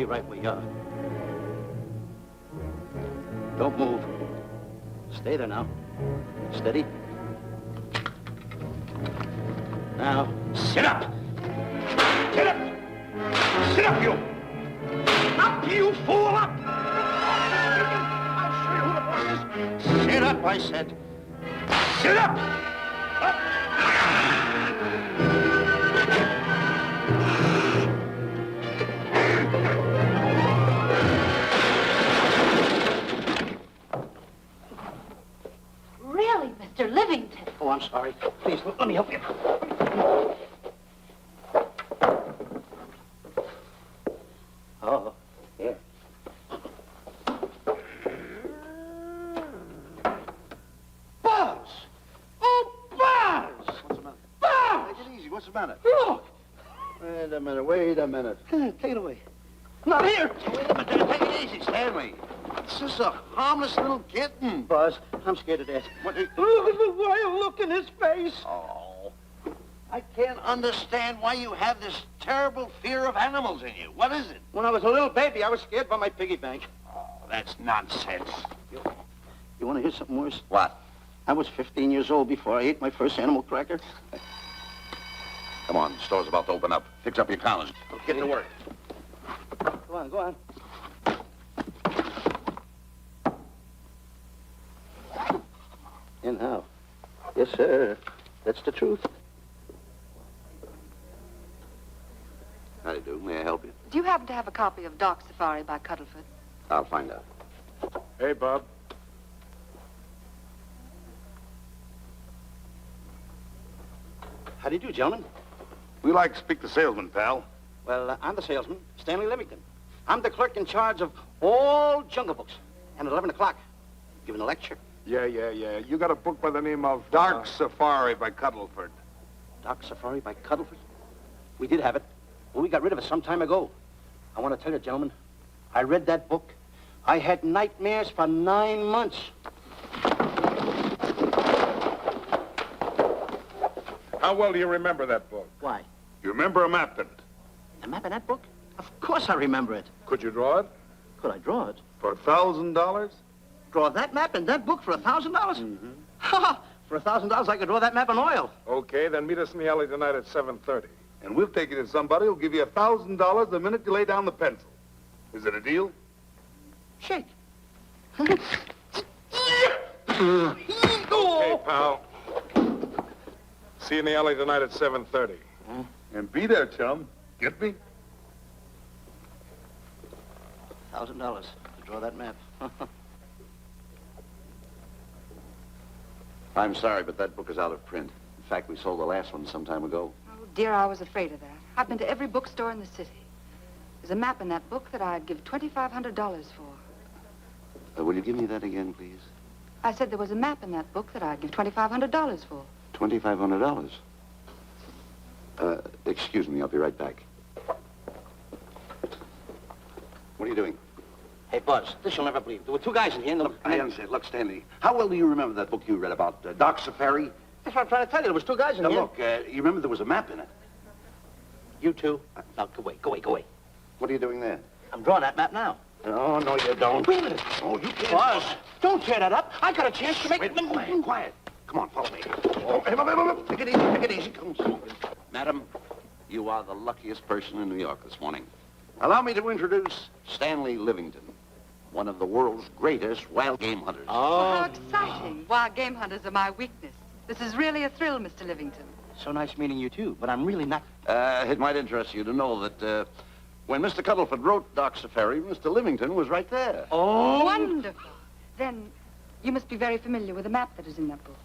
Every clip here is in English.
right where you are. Don't move. Stay there now. Steady. Now, sit up! Sit up! Sit up, you! Up, you fool, up! I'll show you who the boss is. Sit up, I said. Sit up! Up! Really, Mr. Livington? Oh, I'm sorry. Please, let me help you. Oh, here. Buzz! Oh, Buzz! What's the matter? Buzz! Take it easy. What's the matter? Look! Wait a minute. Take it away. Not here! Wait a minute. Take it easy, Stanley. It's just a harmless little kitten. Buzz, I'm scared to death. What? Look at the wild look in his face. Oh, I can't understand why you have this terrible fear of animals in you. What is it? When I was a little baby, I was scared by my piggy bank. Oh, that's nonsense. You want to hear something worse? What? I was 15 years old before I ate my first animal cracker. Come on, the store's about to open up. Fix up your counters. Get to work. Go on, go on. And how? Yes, sir. That's the truth. How do you do? May I help you? Do you happen to have a copy of Dark Safari by Cuddlefoot? I'll find out. Hey, Bob. How do you do, gentlemen? We like to speak to salesman, pal. Well, I'm the salesman, Stanley Livington. I'm the clerk in charge of all Jungle Books. And at 11 o'clock, giving a lecture. Yeah. You got a book by the name of Dark Safari by Cuddleford. Dark Safari by Cuddlefoot? We did have it, but we got rid of it some time ago. I want to tell you, gentlemen, I read that book. I had nightmares for 9 months. How well do you remember that book? Why? You remember a map in it? The map in that book? Of course I remember it. Could you draw it? Could I draw it? For $1,000? Draw that map in that book for $1,000? Mm-hmm. Ha! For $1,000, I could draw that map in oil. Okay, then meet us in the alley tonight at 7:30. And we'll take you to somebody who'll give you $1,000 the minute you lay down the pencil. Is it a deal? Shake. Okay, pal. See you in the alley tonight at 7:30. And be there, chum. Get me? $1,000 to draw that map. I'm sorry, but that book is out of print. In fact, we sold the last one some time ago. Oh, dear, I was afraid of that. I've been to every bookstore in the city. There's a map in that book that I'd give $2,500 for. Will you give me that again, please? I said there was a map in that book that I'd give $2,500 for. $2,500. Excuse me, I'll be right back. What are you doing? Hey, Buzz, this you'll never believe. There were two guys in here and... I understand. Look, Stanley, how well do you remember that book you read about Dark Safari? That's what I'm trying to tell you. There was two guys in Now, here. look, you remember there was a map in it. You two. Now, go away. What are you doing there? I'm drawing that map now. Oh, no, you don't. Wait a minute. Oh, you can't. Buzz, don't tear that up. I got a chance to make... Wait, quiet. Come on, follow me. Oh, hey, take it easy. Come on. Madam, you are the luckiest person in New York this morning. Allow me to introduce Stanley Livington, one of the world's greatest wild game hunters. Oh, how exciting. Wild game hunters are my weakness. This is really a thrill, Mr. Livington. So nice meeting you, too, but I'm really not... It might interest you to know that when Mr. Cuddleford wrote Dark Safari, Mr. Livington was right there. Oh! Wonderful. Then you must be very familiar with the map that is in that book.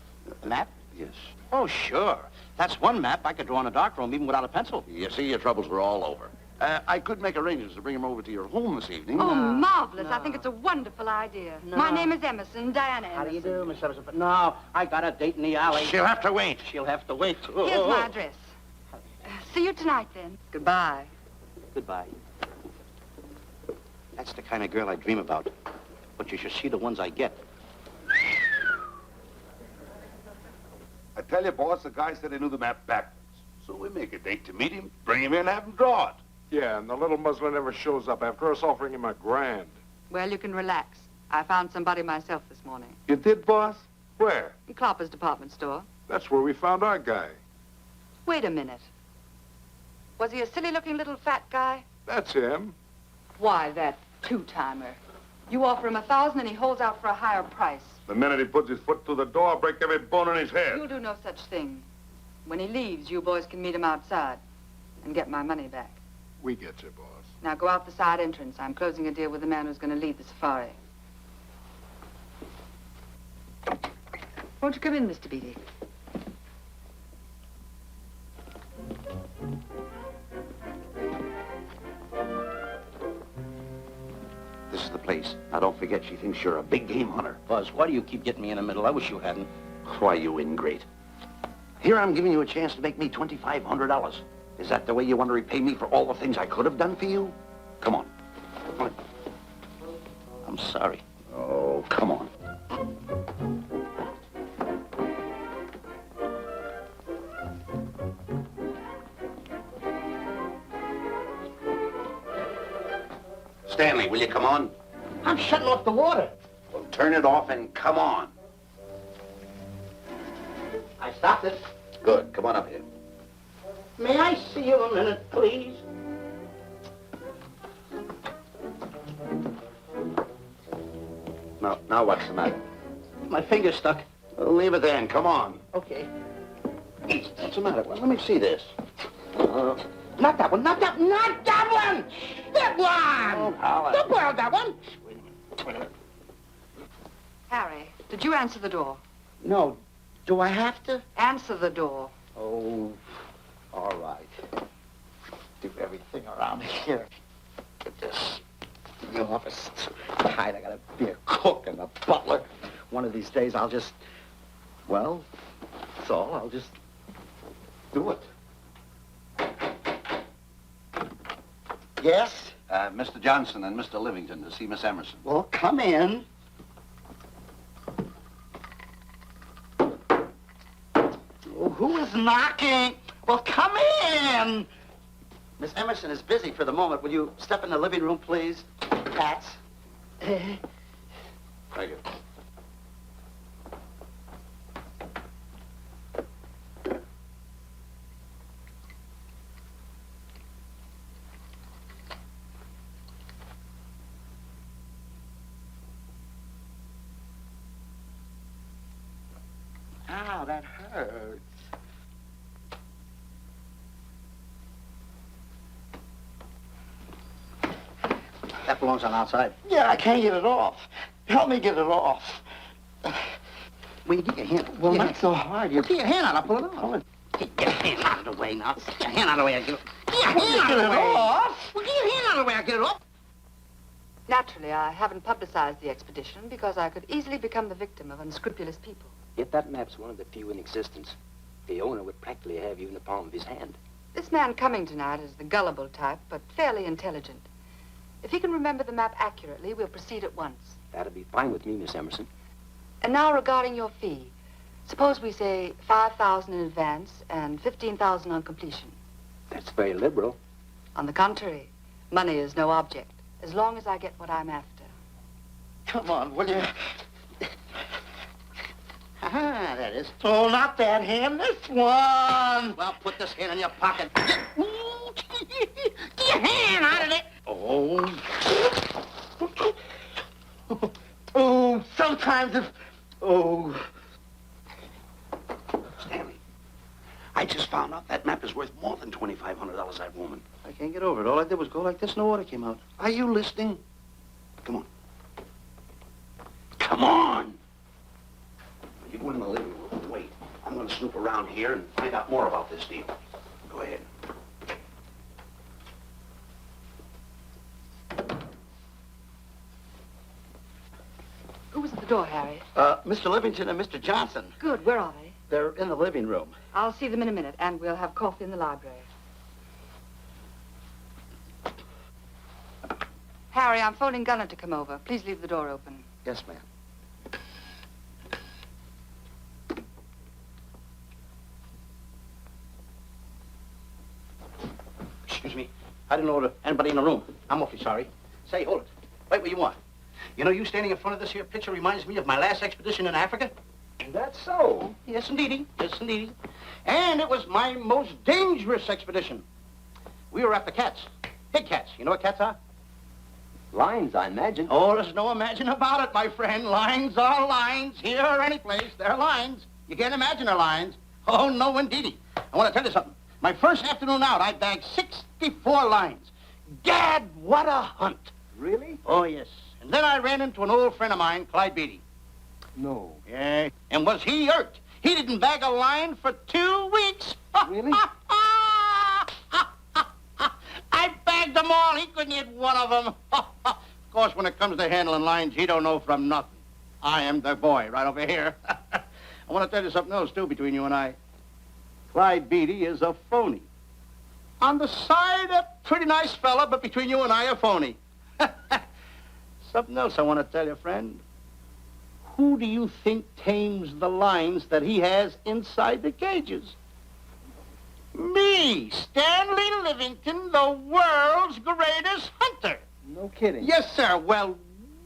Map? Yes. Oh, sure. That's one map I could draw in a darkroom even without a pencil. You see, your troubles were all over. I could make arrangements to bring him over to your home this evening. Oh, marvelous. I think it's a wonderful idea. No. My name is Emerson, Diana Emerson. How do you do, Miss Emerson? But no, I got a date in the alley. She'll have to wait. She'll have to wait. Here's my address. See you tonight, then. Goodbye. Goodbye. That's the kind of girl I dream about. But you should see the ones I get. I tell you, boss, the guy said he knew the map backwards. So we make a date to meet him, bring him in, have him draw it. Yeah, and the little muzzler never shows up after us offering him $1,000. Well, you can relax. I found somebody myself this morning. You did, boss? Where? In Clopper's department store. That's where we found our guy. Wait a minute. Was he a silly-looking little fat guy? That's him. Why, that two-timer. You offer him 1,000 and he holds out for a higher price. The minute he puts his foot through the door, I'll break every bone in his head. You'll do no such thing. When he leaves, you boys can meet him outside and get my money back. We get you, boss. Now go out the side entrance. I'm closing a deal with the man who's going to lead the safari. Won't you come in, Mr. Beatty? This is the place. Now, don't forget, she thinks you're a big game hunter. Buzz, why do you keep getting me in the middle? I wish you hadn't. Why, you ingrate. Here I'm giving you a chance to make me $2,500. Is that the way you want to repay me for all the things I could have done for you? Come on. Come on. I'm sorry. Oh, come on. Stanley, will you come on? I'm shutting off the water. Well, turn it off and come on. I stopped it. Good. Come on up here. May I see you a minute, please? Now what's the matter? My finger's stuck. Well, leave it there and come on. Okay. What's the matter? Well, let me see this. Not that one, not that one! That one! Howard. Don't borrow that one! Wait a minute. Harry, did you answer the door? No. Do I have to? Answer the door. Oh, all right. Do everything around here. Get this. The office. Tight. I gotta be a cook and a butler. One of these days I'll just, well, that's all. I'll just do it. Yes? Mr. Johnson and Mr. Livington to see Miss Emerson. Well, come in. Oh, who is knocking? Well, come in. Miss Emerson is busy for the moment. Will you step in the living room, please? Pats. Thank you. Ow, that hurts. That belongs on outside. Yeah, I can't get it off. Help me get it off. Will you get your hand? Well, not so hard. Get your hand out. I'll pull it off. Get your hand out of the way now. Get your hand out of the way. Get your hand out of the way. Off? Well, get your hand out of the way. I'll get it off. Naturally, I haven't publicized the expedition because I could easily become the victim of unscrupulous people. Yet that map's one of the few in existence. The owner would practically have you in the palm of his hand. This man coming tonight is the gullible type, but fairly intelligent. If he can remember the map accurately, we'll proceed at once. That'd be fine with me, Miss Emerson. And now regarding your fee. Suppose we say $5,000 in advance and $15,000 on completion. That's very liberal. On the contrary, money is no object, as long as I get what I'm after. Come on, will you? Ah, that is. Oh, not that hand, this one. Well, put this hand in your pocket. Get your hand out of it. Oh. Oh, sometimes if... Oh. Stanley, I just found out that map is worth more than $2,500, that woman. I can't get over it. All I did was go like this and the water came out. Are you listening? Come on. Come on! You go in the living room and wait. I'm going to snoop around here and find out more about this deal. Go ahead. Who was at the door, Harry? Mr. Livington and Mr. Johnson. Good, where are they? They're in the living room. I'll see them in a minute, and we'll have coffee in the library. Harry, I'm phoning Gunner to come over. Please leave the door open. Yes, ma'am. Excuse me. I didn't know anybody in the room. I'm awfully sorry. Say, hold it. Wait where you are. You know, you standing in front of this here picture reminds me of my last expedition in Africa. That's so. Yes, indeedy. Yes, indeedy. And it was my most dangerous expedition. We were after cats. Big cats. You know what cats are? Lions, I imagine. Oh, there's no imagine about it, my friend. Lines are lines. Here or any place, they're lines. You can't imagine they're lines. Oh, no, indeedy. I want to tell you something. My first afternoon out, I bagged 64 lines. Gad, what a hunt. Really? Oh, yes. And then I ran into an old friend of mine, Clyde Beatty. No. Yeah. And was he hurt? He didn't bag a line for 2 weeks. Really? I bagged them all. He couldn't hit one of them. Of course, when it comes to handling lines, he don't know from nothing. I am the boy right over here. I want to tell you something else, too, between you and I. Clyde Beatty is a phony. On the side, a pretty nice fella, but between you and I, a phony. Something else I want to tell you, friend. Who do you think tames the lines that he has inside the cages? Me, Stanley Livington, the world's greatest hunter. No kidding. Yes, sir. Well,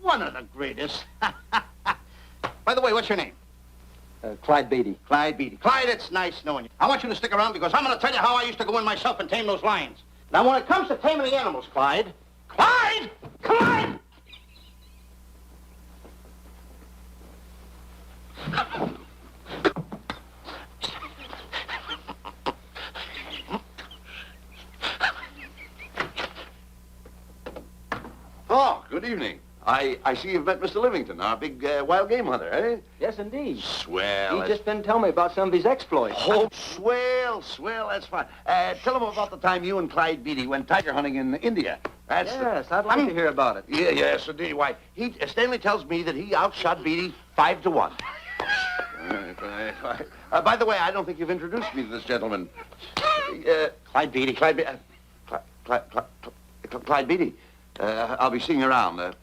one of the greatest. By the way, what's your name? Clyde Beatty. Clyde Beatty. Clyde, it's nice knowing you. I want you to stick around because I'm going to tell you how I used to go in myself and tame those lions. Now, when it comes to taming the animals, Clyde... Clyde! Clyde! Oh, good evening. I see you've met Mr. Livington, our big wild game hunter, eh? Yes, indeed. Swell. He just been telling me about some of his exploits. Oh, swell, that's fine. Tell him about the time you and Clyde Beatty went tiger hunting in India. That's Yes, I'd like to hear about it. Yeah, yes, indeed. Why, Stanley tells me that he outshot Beatty 5-1. By the way, I don't think you've introduced me to this gentleman. Clyde Beatty. Clyde Beatty. I'll be seeing you around.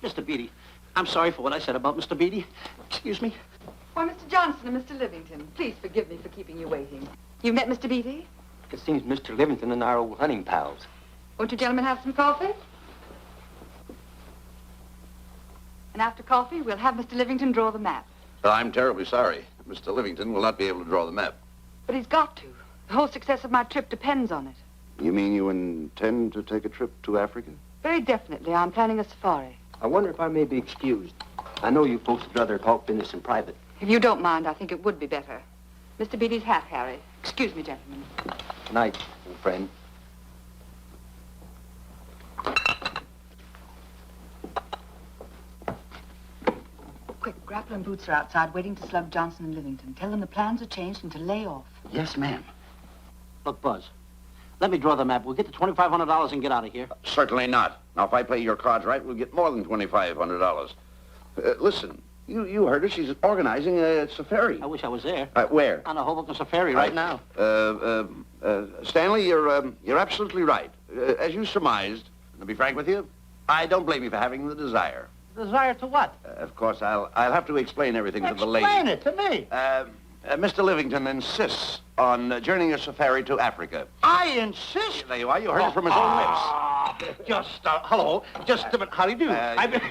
Mr. Beatty, I'm sorry for what I said about Mr. Beatty. Excuse me. Why, Mr. Johnson and Mr. Livington, please forgive me for keeping you waiting. You met Mr. Beatty? It seems Mr. Livington and our old hunting pals. Won't you gentlemen have some coffee? And after coffee, we'll have Mr. Livington draw the map. I'm terribly sorry. Mr. Livington will not be able to draw the map. But he's got to. The whole success of my trip depends on it. You mean you intend to take a trip to Africa? Very definitely. I'm planning a safari. I wonder if I may be excused. I know you folks would rather talk business in private. If you don't mind, I think it would be better. Mr. Beatty's hat, Harry. Excuse me, gentlemen. Good night, old friend. Quick, Grapple and Boots are outside waiting to slug Johnson and Livington. Tell them the plans are changed and to lay off. Yes, ma'am. Look, Buzz, let me draw the map. We'll get the $2,500 and get out of here. Certainly not. Now, if I play your cards right, we'll get more than $2,500. Listen, you heard her. She's organizing a safari. I wish I was there. Where? On a Hoboken safari right now. Stanley, you're absolutely right. As you surmised, to be frank with you, I don't blame you for having the desire. Desire to what? Of course, I'll have to explain everything to the lady. Explain it to me. Mr. Livington insists on journeying a safari to Africa. I insist. There you are. You heard it from his own lips. Hello. Just a minute. How do you do?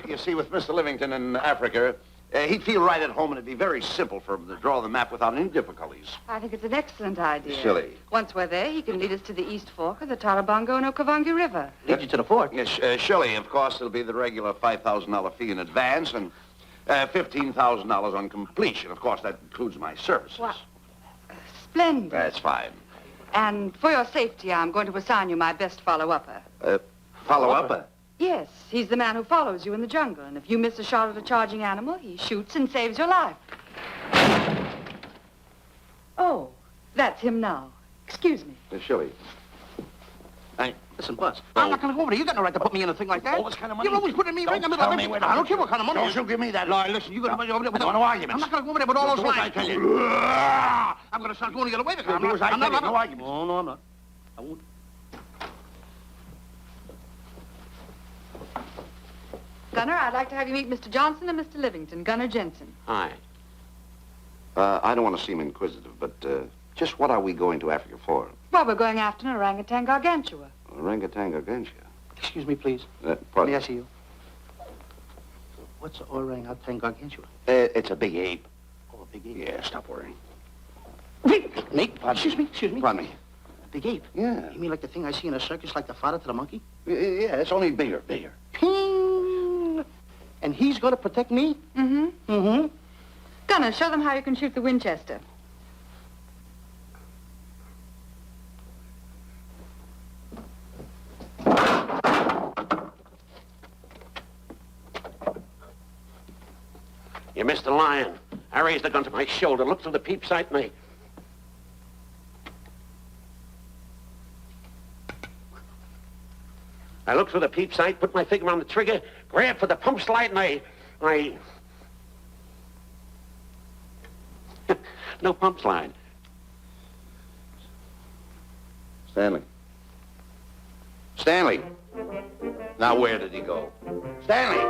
You see, with Mr. Livington in Africa, he'd feel right at home, and it'd be very simple for him to draw the map without any difficulties. I think it's an excellent idea. Silly. Once we're there, he can lead us to the East Fork of the Tarabongo and Okavango River. Lead you to the fort. Yes, surely, of course, it'll be the regular $5,000 fee in advance and $15,000 on completion. Of course, that includes my services. What? Splendid. That's fine. And for your safety, I'm going to assign you my best follow-upper. Follow-up? Yes, he's the man who follows you in the jungle. And if you miss a shot at a charging animal, he shoots and saves your life. Oh, that's him now. Excuse me. Shirley. Listen, Buzz, I'm not going to go over there. You got no right to put me in a thing like that. Oh, what kind of money? You're always putting me right in the middle of everything. I don't care what kind of money. Don't you give me that. No, listen, you got to be over there with no arguments. I'm not going to go over there with all those lines. I tell you. I'm going to start going the other way. I'm not. No arguments. No, I'm not. I won't. Gunner, I'd like to have you meet Mr. Johnson and Mr. Livington, Gunner Jensen. Hi. I don't want to seem inquisitive, but just what are we going to Africa for? Well, we're going after an orangutan gargantua. Orangutan against Excuse me, please. you. May I see you? What's orangutan gargantua? It's a big ape. Oh, a big ape. Yeah, stop worrying. Nate, excuse me. Pardon me. A big ape? Yeah. You mean like the thing I see in a circus, like the fodder to the monkey? Yeah, it's only bigger. Ping! And he's going to protect me? Mm-hmm. Mm-hmm. Gunner, show them how you can shoot the Winchester. You missed the lion. I raised the gun to my shoulder, looked through the peep sight, and I looked through the peep sight, put my finger on the trigger, grabbed for the pump slide, and I... No pump slide. Stanley. Stanley. Now where did he go? Stanley!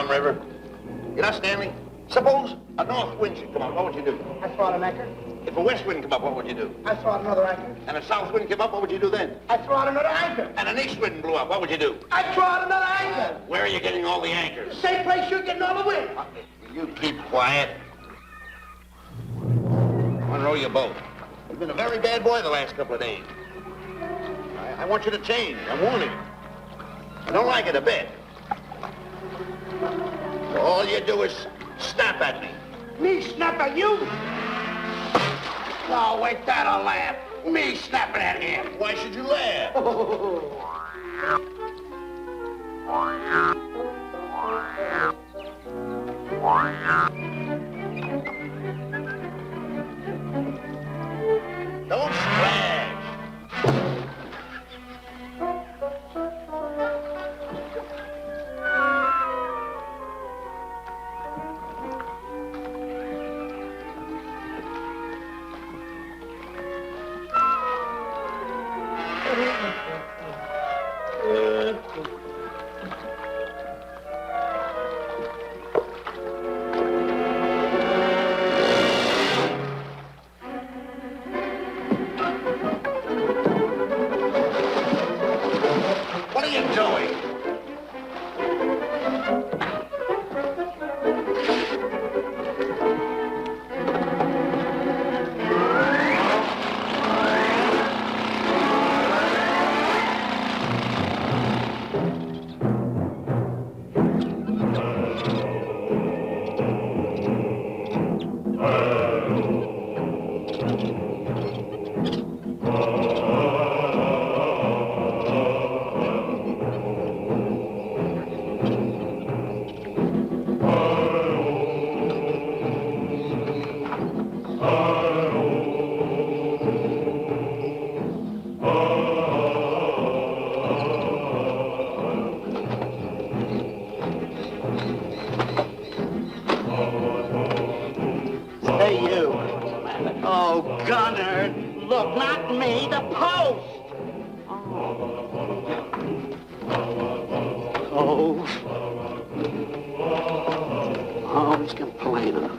River. You know, Stanley, suppose a north wind should come up, what would you do? I throw out an anchor. If a west wind come up, what would you do? I throw out another anchor. And a south wind came up, what would you do then? I throw out another anchor. And an east wind blew up, what would you do? I throw out another anchor. Where are you getting all the anchors? Same place you're getting all the wind. You keep quiet. Unroll your boat. You've been a very bad boy the last couple of days. I want you to change. I'm warning you. I don't like it a bit. So all you do is snap at me. Me snap at you? No, wait, that'll laugh. Me snapping at him. Why should you laugh? Don't splash. What are you doing? Hey, you. Oh, Gunner. Look, not me, the post. Oh. Oh, he's complaining.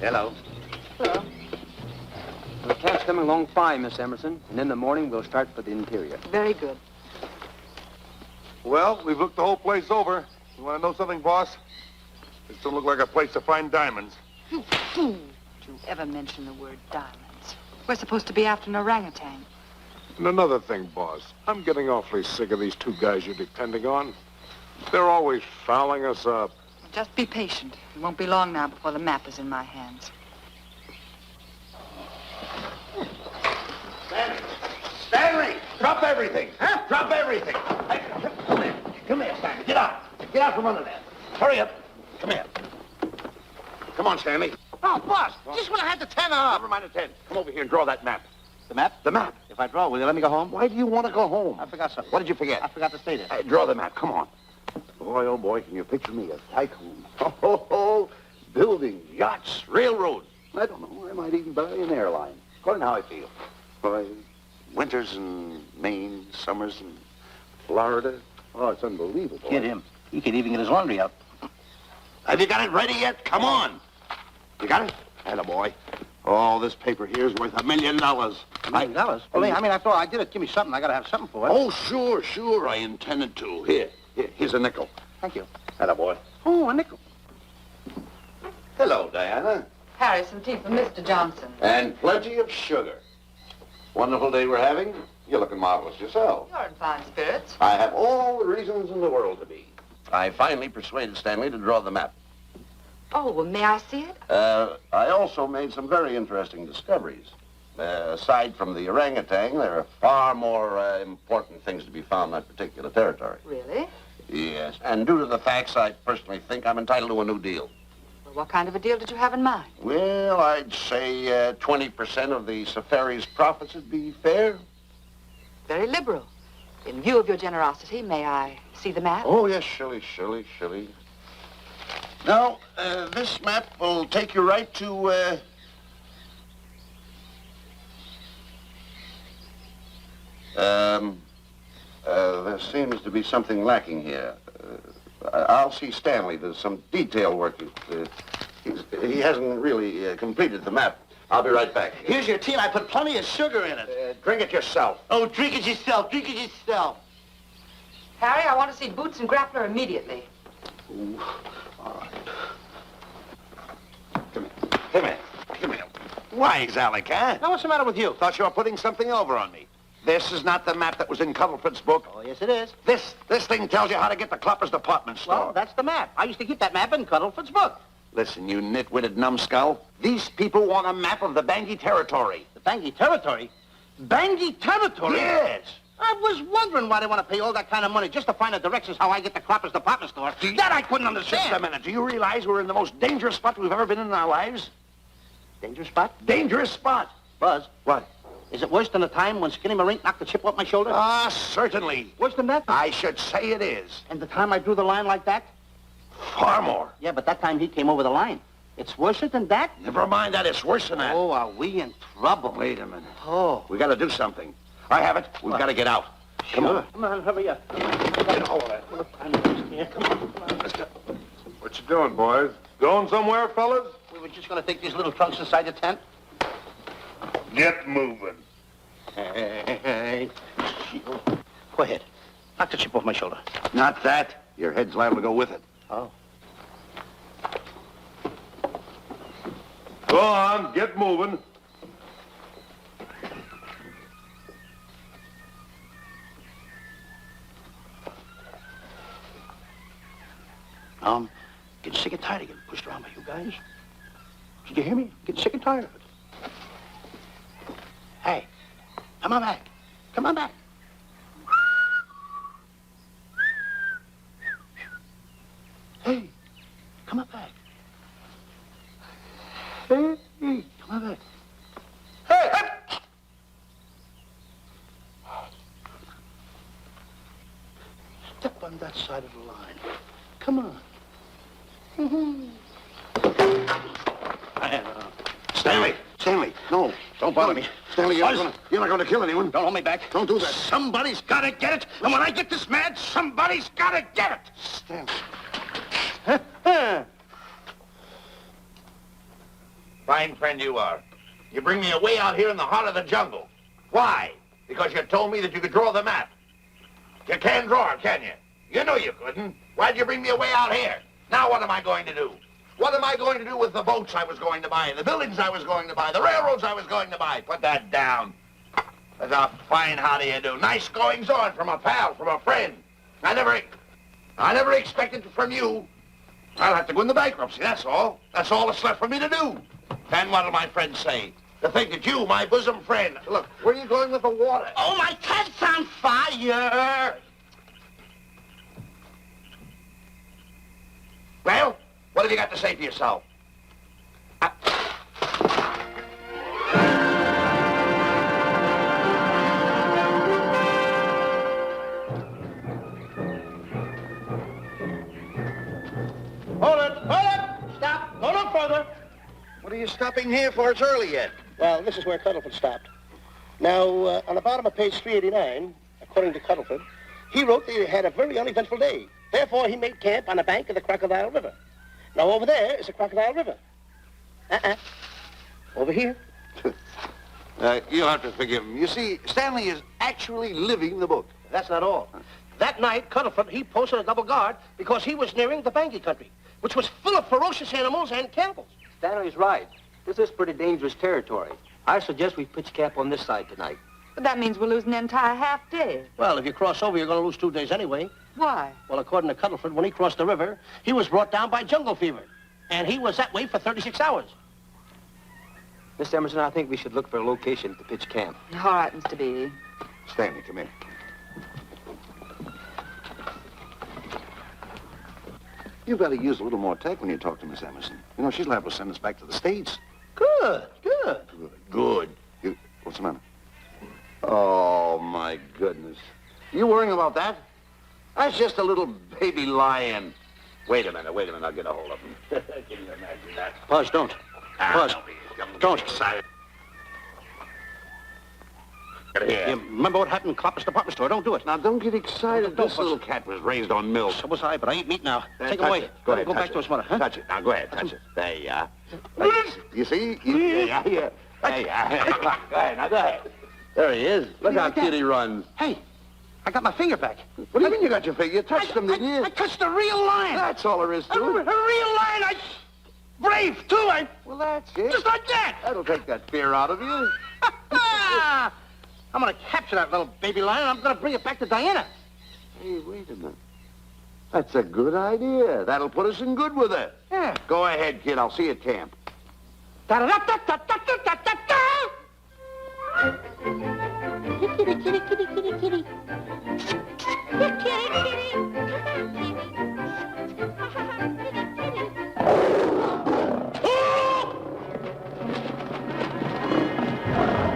Hello. Hello. The cat's coming along fine, Miss Emerson. And in the morning, we'll start for the interior. Very good. Well, we've looked the whole place over. You want to know something, boss? This don't look like a place to find diamonds. You fool. Don't you ever mention the word diamonds. We're supposed to be after an orangutan. And another thing, boss. I'm getting awfully sick of these two guys you're depending on. They're always fouling us up. Just be patient. It won't be long now before the map is in my hands. Stanley! Drop everything! Huh? Drop everything! Hey, come here. Come here, Stanley. Get out. Get out from under there. Hurry up. Come here. Come on, Stanley. Oh, boss, just when I had the 10 off. Never mind the 10. Come over here and draw that map. The map? The map. If I draw, will you let me go home? Why do you want to go home? I forgot something. What did you forget? I forgot to stay there. Hey, draw the map. Come on. Boy, oh, boy, can you picture me? A tycoon. Oh, buildings, yachts, railroads. I don't know. I might even buy an airline. According to how I feel. Boy, winters in Maine, summers in Florida. Oh, it's unbelievable. Kid him. He could even get his laundry out. Have you got it ready yet? Come on. You got it? Attaboy. Oh, this paper here is worth $1 million. $1 million? Well, I mean, after all, I did it. Give me something. I got to have something for it. Oh, sure. I intended to. Here's a nickel. Thank you. Attaboy. Oh, a nickel. Hello, Diana. Harry, some tea for Mr. Johnson. And plenty of sugar. Wonderful day we're having. You're looking marvelous yourself. You're in fine spirits. I have all the reasons in the world to be. I finally persuaded Stanley to draw the map. Oh, well, may I see it? I also made some very interesting discoveries. Aside from the orangutan, there are far more important things to be found in that particular territory. Really? Yes, and due to the facts, I personally think I'm entitled to a new deal. Well, what kind of a deal did you have in mind? Well, I'd say 20% of the safari's profits would be fair. Very liberal. In view of your generosity, may I see the map? Oh, yes, Shirley. Now, this map will take you right to, there seems to be something lacking here. I'll see Stanley. There's some detail work. He hasn't really completed the map. I'll be right back. Here's your tea, and I put plenty of sugar in it. Drink it yourself. Oh, drink it yourself. Drink it yourself. Harry, I want to see Boots and Grappler immediately. Ooh, all right. Come here. Why, Alec, huh? Now, what's the matter with you? Thought you were putting something over on me. This is not the map that was in Cuddlefoot's book. Oh, yes, it is. This thing tells you how to get to Clopper's department store. Well, that's the map. I used to keep that map in Cuddlefoot's book. Listen, you nitwitted numbskull. These people want a map of the Bangui territory. The Bangui territory? Bangui territory? Yes. I was wondering why they want to pay all that kind of money just to find the directions how I get to Clopper's department store. That I couldn't understand. Just a minute. Do you realize we're in the most dangerous spot we've ever been in our lives? Dangerous spot? Dangerous spot. Buzz. What? Is it worse than the time when Skinny Marink knocked the chip off my shoulder? Ah, certainly. Worse than that? I should say it is. And the time I drew the line like that? Far more. Yeah, but that time he came over the line. It's worse than that? Never mind that. It's worse than that. Oh, are we in trouble? Wait a minute. Oh. We got to do something. I have it. We've got to get out. Come on. Come on, hurry up. Get a hold of that. Come on. Let's go. What you doing, boys? Going somewhere, fellas? We were just going to take these little trunks inside the tent. Get moving. Hey. Go ahead. Knock the chip off my shoulder. Not that. Your head's liable to go with it. Oh. Go on, get moving. Getting sick and tired of getting pushed around by you guys. Did you hear me? Getting sick and tired of it. Hey, come on back. Come on back. Hey, come on back. Hey, come on back. Hey, hey! Step on that side of the line. Come on. Stanley, no, don't bother me. Stanley, you're not going to kill anyone. Don't hold me back. Don't do that. Somebody's got to get it. And when I get this mad, somebody's got to get it. Stanley. Fine friend you are. You bring me away out here in the heart of the jungle. Why? Because you told me that you could draw the map. You can't draw it, can you? You know you couldn't. Why'd you bring me away out here? Now what am I going to do? What am I going to do with the boats I was going to buy, the buildings I was going to buy, the railroads I was going to buy? Put that down. That's a fine how do you do. Nice goings on from a pal, from a friend. I never expected from you. I'll have to go into bankruptcy, that's all. That's all that's left for me to do. And what'll my friends say? To think that you, my bosom friend... Look, where are you going with the water? Oh, my cat's on fire! Well, what have you got to say for yourself? Hold it! Stop! Go no further! What are you stopping here for? It's early yet. Well, this is where Cuddleford stopped. Now, on the bottom of page 389, according to Cuddleford, he wrote that he had a very uneventful day. Therefore, he made camp on the bank of the Crocodile River. Now, over there is the Crocodile River. Over here. You'll have to forgive him. You see, Stanley is actually living the book. That's not all. That night, Cuddleford, he posted a double guard because he was nearing the Bangi country, which was full of ferocious animals and cannibals. Stanley's right. This is pretty dangerous territory. I suggest we pitch camp on this side tonight. But that means we'll lose an entire half day. Well, if you cross over, you're going to lose 2 days anyway. Why? Well, according to Cuddleford, when he crossed the river, he was brought down by jungle fever. And he was that way for 36 hours. Miss Emerson, I think we should look for a location to pitch camp. All right, Mr. Beatty. Stanley, come here. You've got to use a little more tact when you talk to Miss Emerson. You know, she's liable to send us back to the States. Good. Good. What's the matter? Oh, my goodness. You worrying about that? That's just a little baby lion. Wait a minute, I'll get a hold of him. Can you imagine that? Buzz, don't. Buzz, don't. Excited. You remember what happened in Clopper's department store? Don't do it. Now, don't get excited. Don't, This little cat was raised on milk. So was I, but I ain't meat now. Take it Touch away. it. Go ahead, Go touch back it. to his mother, huh? Touch it. Now, go ahead, touch it. There you are. You see? Yeah. There you are. Come on, go ahead. Now, go ahead. There he is. Look how cute he runs. Hey, I got my finger back. What do you mean you got your finger? You touched him, didn't you? I touched a real lion. That's all there is A to real it. lion. Brave, too. Well, that's it. Just like that. That'll take that fear out of you. I'm going to capture that little baby lion, and I'm going to bring it back to Diana. Hey, wait a minute. That's a good idea. That'll put us in good with her. Yeah. Go ahead, kid. I'll see you at camp. Da-da-da-da-da-da-da-da-da. Kitty, kitty, kitty, kitty, kitty. Kitty, kitty.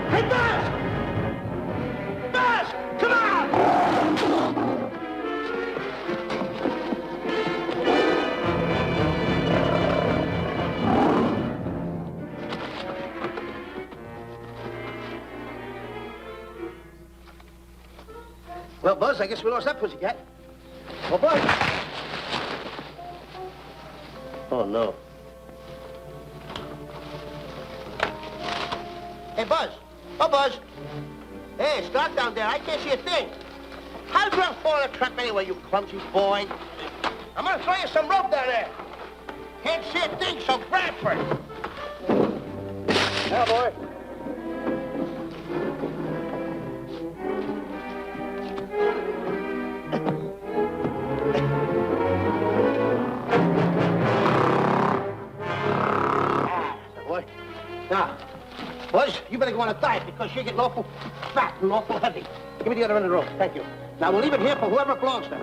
Hey, Buzz! Buzz, come on! Well, Buzz, I guess we lost that pussycat. Well, Buzz. Oh, no. Hey, Buzz. Oh, Buzz. Hey, it's dark down there. I can't see a thing. How'd you fall in a trap anyway, you clumsy boy? I'm gonna throw you some rope down there. Can't see a thing, so grab for it. Now, boy. Now, Buzz, you better go on a diet because you're getting awful fat and awful heavy. Give me the other end of the rope. Thank you. Now, we'll leave it here for whoever it belongs to.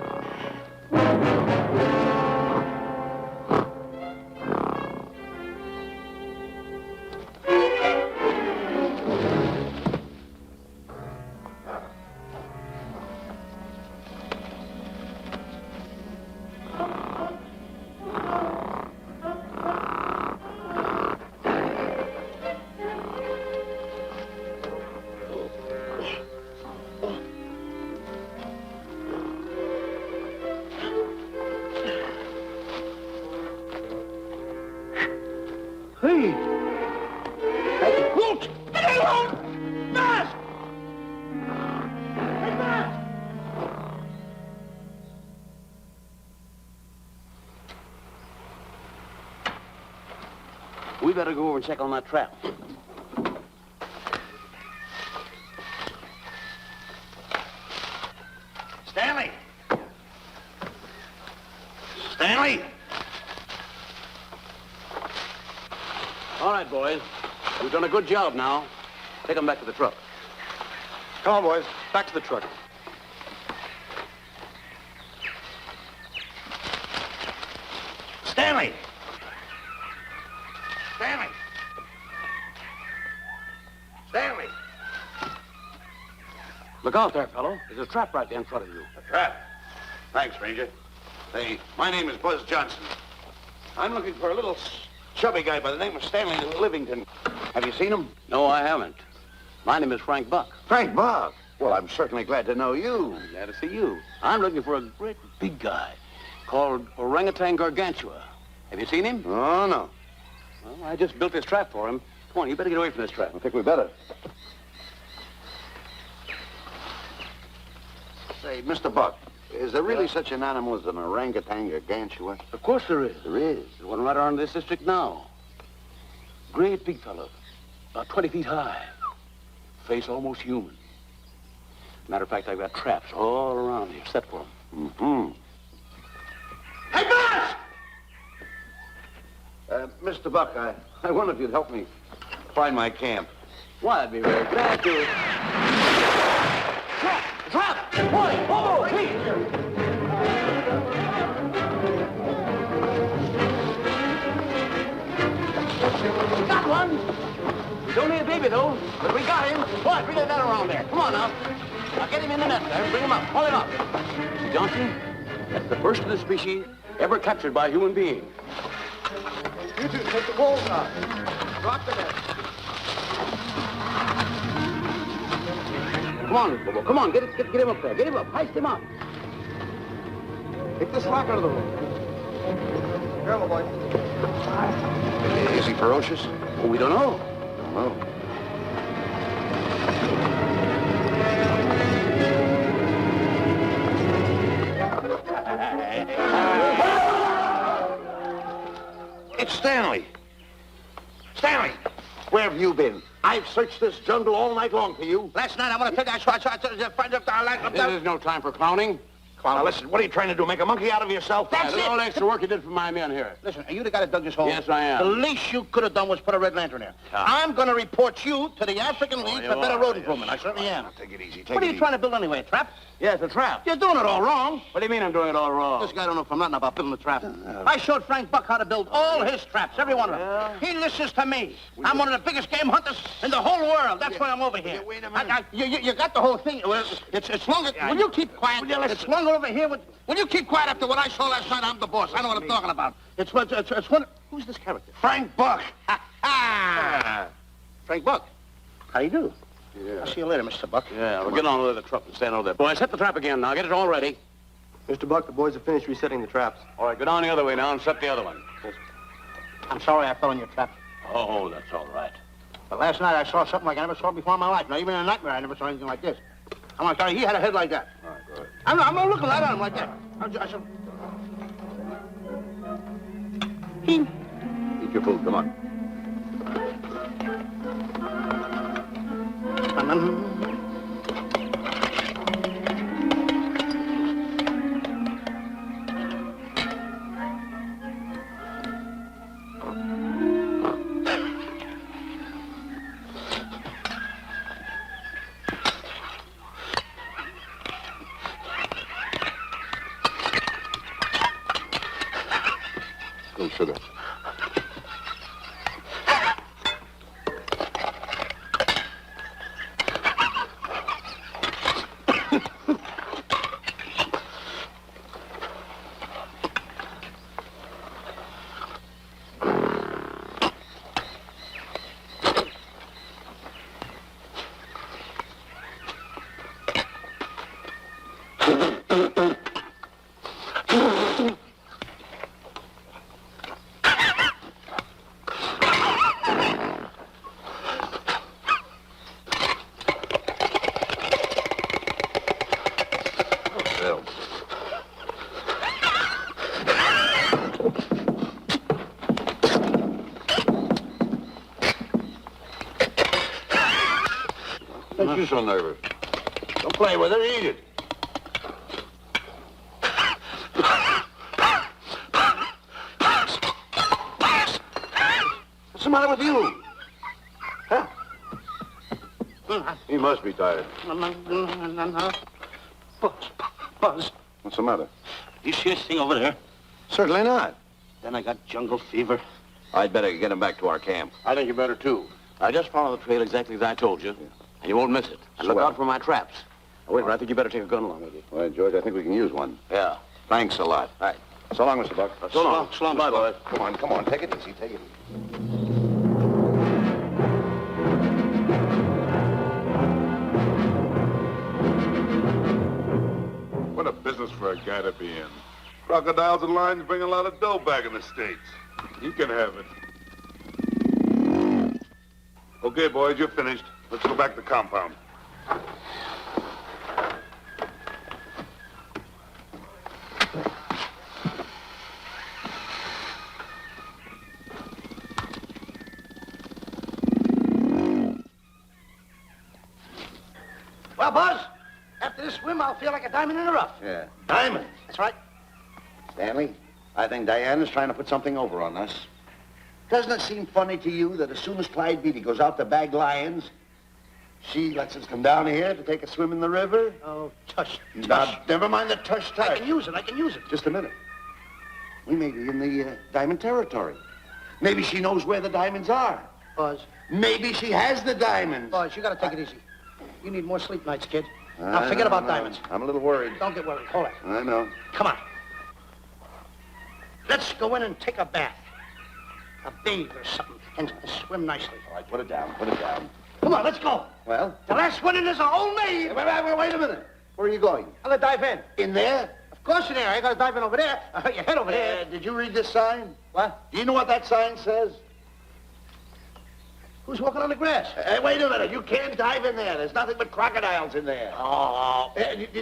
Hey, We better go over and check on that trap. Stanley! Stanley! All right, boys. We've done a good job now. Take them back to the truck. Come on, boys. Back to the truck. Stanley! Stanley! Stanley! Look out there, fellow. There's a trap right there in front of you. A trap? Thanks, Ranger. Hey, my name is Buzz Johnson. I'm looking for a little chubby guy by the name of Stanley Livington. Have you seen him? No, I haven't. My name is Frank Buck. Frank Buck? Well, I'm certainly glad to know you. I'm glad to see you. I'm looking for a great big guy called Orangutan Gargantua. Have you seen him? Oh, no. Well, I just built this trap for him. Come on, you better get away from this trap. I think we better. Say, Mr. Buck, is there really such an animal as an orangutan gargantua? Of course there is. There is? There's one right around this district now. Great big fellow, about 20 feet high. Face almost human. Matter of fact, I've got traps all around here set for him. Mm-hmm. Hey, boss! Mr. Buck, I wonder if you'd help me find my camp. Why, I'd be very glad to. Trap! Trap! Boy! Oh, please! Got one! He's only a baby, though, but we got him. Boy, bring that net around there. Come on now. Now get him in the net there. Bring him up. Haul him up. Johnson, that's the first of the species ever captured by a human being. You two, take the balls out. Drop the net. Come on, Bobo. Come on. Get him up there. Get him up. Heist him up. Take the slack out of the room. Careful, boy. Is he ferocious? Well, we don't know. Don't know. It's Stanley. Stanley, where have you been? I've searched this jungle all night long for you. Last night, I want to take that shot. This is no time for clowning. Come on, listen, what are you trying to do? Make a monkey out of yourself? That's it. All the extra work you did for my men here. Listen, are you the guy that dug this hole? Yes, I am. The least you could have done was put a red lantern there. I'm going to report you to the African League for better road improvement. I certainly am. Take it easy. What are you trying to build anyway, a trap? Yes, a trap. You're doing it all wrong. What do you mean I'm doing it all wrong? This guy don't know from nothing about building a trap. I showed Frank Buck how to build all his traps, every one of them. He listens to me. I'm one of the biggest game hunters in the whole world. That's why I'm over here. Wait a minute. You got the whole thing. It's longer. Will you keep quiet? It's longer over here. Will you keep quiet after what I saw last night? I'm the boss. I know what I'm talking about. It's one. Who's this character? Frank Buck. Frank Buck. How do you do? Yeah. I'll see you later, Mr. Buck. Yeah, we'll get on with the truck and stand over there. Boys, set the trap again now. Get it all ready. Mr. Buck, the boys have finished resetting the traps. All right, go down the other way now and set the other one. I'm sorry I fell in your trap. Oh, that's all right. But last night I saw something like I never saw before in my life. Now, even in a nightmare, I never saw anything like this. I'm going to tell you, he had a head like that. All right, go ahead. I'm not looking right at him like that. I said... Eat your food, come on. Go, sugar. you so nervous? Don't play with it, eat it. What's the matter with you? Huh? He must be tired. Buzz, What's the matter? you see this thing over there? Certainly not. Then I got jungle fever. I'd better get him back to our camp. I think you better, too. I just follow the trail exactly as I told you, and you won't miss it. And look Swell. out for my traps. Now, wait a minute, I think you better take a gun along with you. Well, George, I think we can use one. Yeah. Thanks a lot. All right. So long, Mr. Buck. So long. So long, Bye, boys. boys. Come on. Take it easy. Take it easy. What a business for a guy to be in. Crocodiles and lions bring a lot of dough back in the States. You can have it. Okay, boys, you're finished. Let's go back to the compound. Well, Buzz, after this swim, I'll feel like a diamond in the rough. Yeah. Diamond? That's right. Stanley, I think Diana's trying to put something over on us. Doesn't it seem funny to you that as soon as Clyde Beatty goes out to bag lions, she lets us come down here to take a swim in the river? Oh, tush. Now, never mind the tush. I can use it. Just a minute. We may be in the diamond territory. Maybe she knows where the diamonds are. Buzz, Maybe she has the diamonds. Buzz, you gotta take it easy. You need more sleep nights, kid. Now, forget about diamonds. I'm a little worried. Don't get worried. Hold it. I know. Come on. Let's go in and take a bath. A bathe or something, and swim nicely. All right, put it down. Put it down. Come on, let's go. Well? The last one in is a whole maid. Wait a minute. Where are you going? I'm gonna dive in. In there? Of course in there. I gotta dive in over there. Your head over there. Did you read this sign? What? Do you know what that sign says? Who's walking on the grass? Hey, wait a minute. You can't dive in there. There's nothing but crocodiles in there. Oh.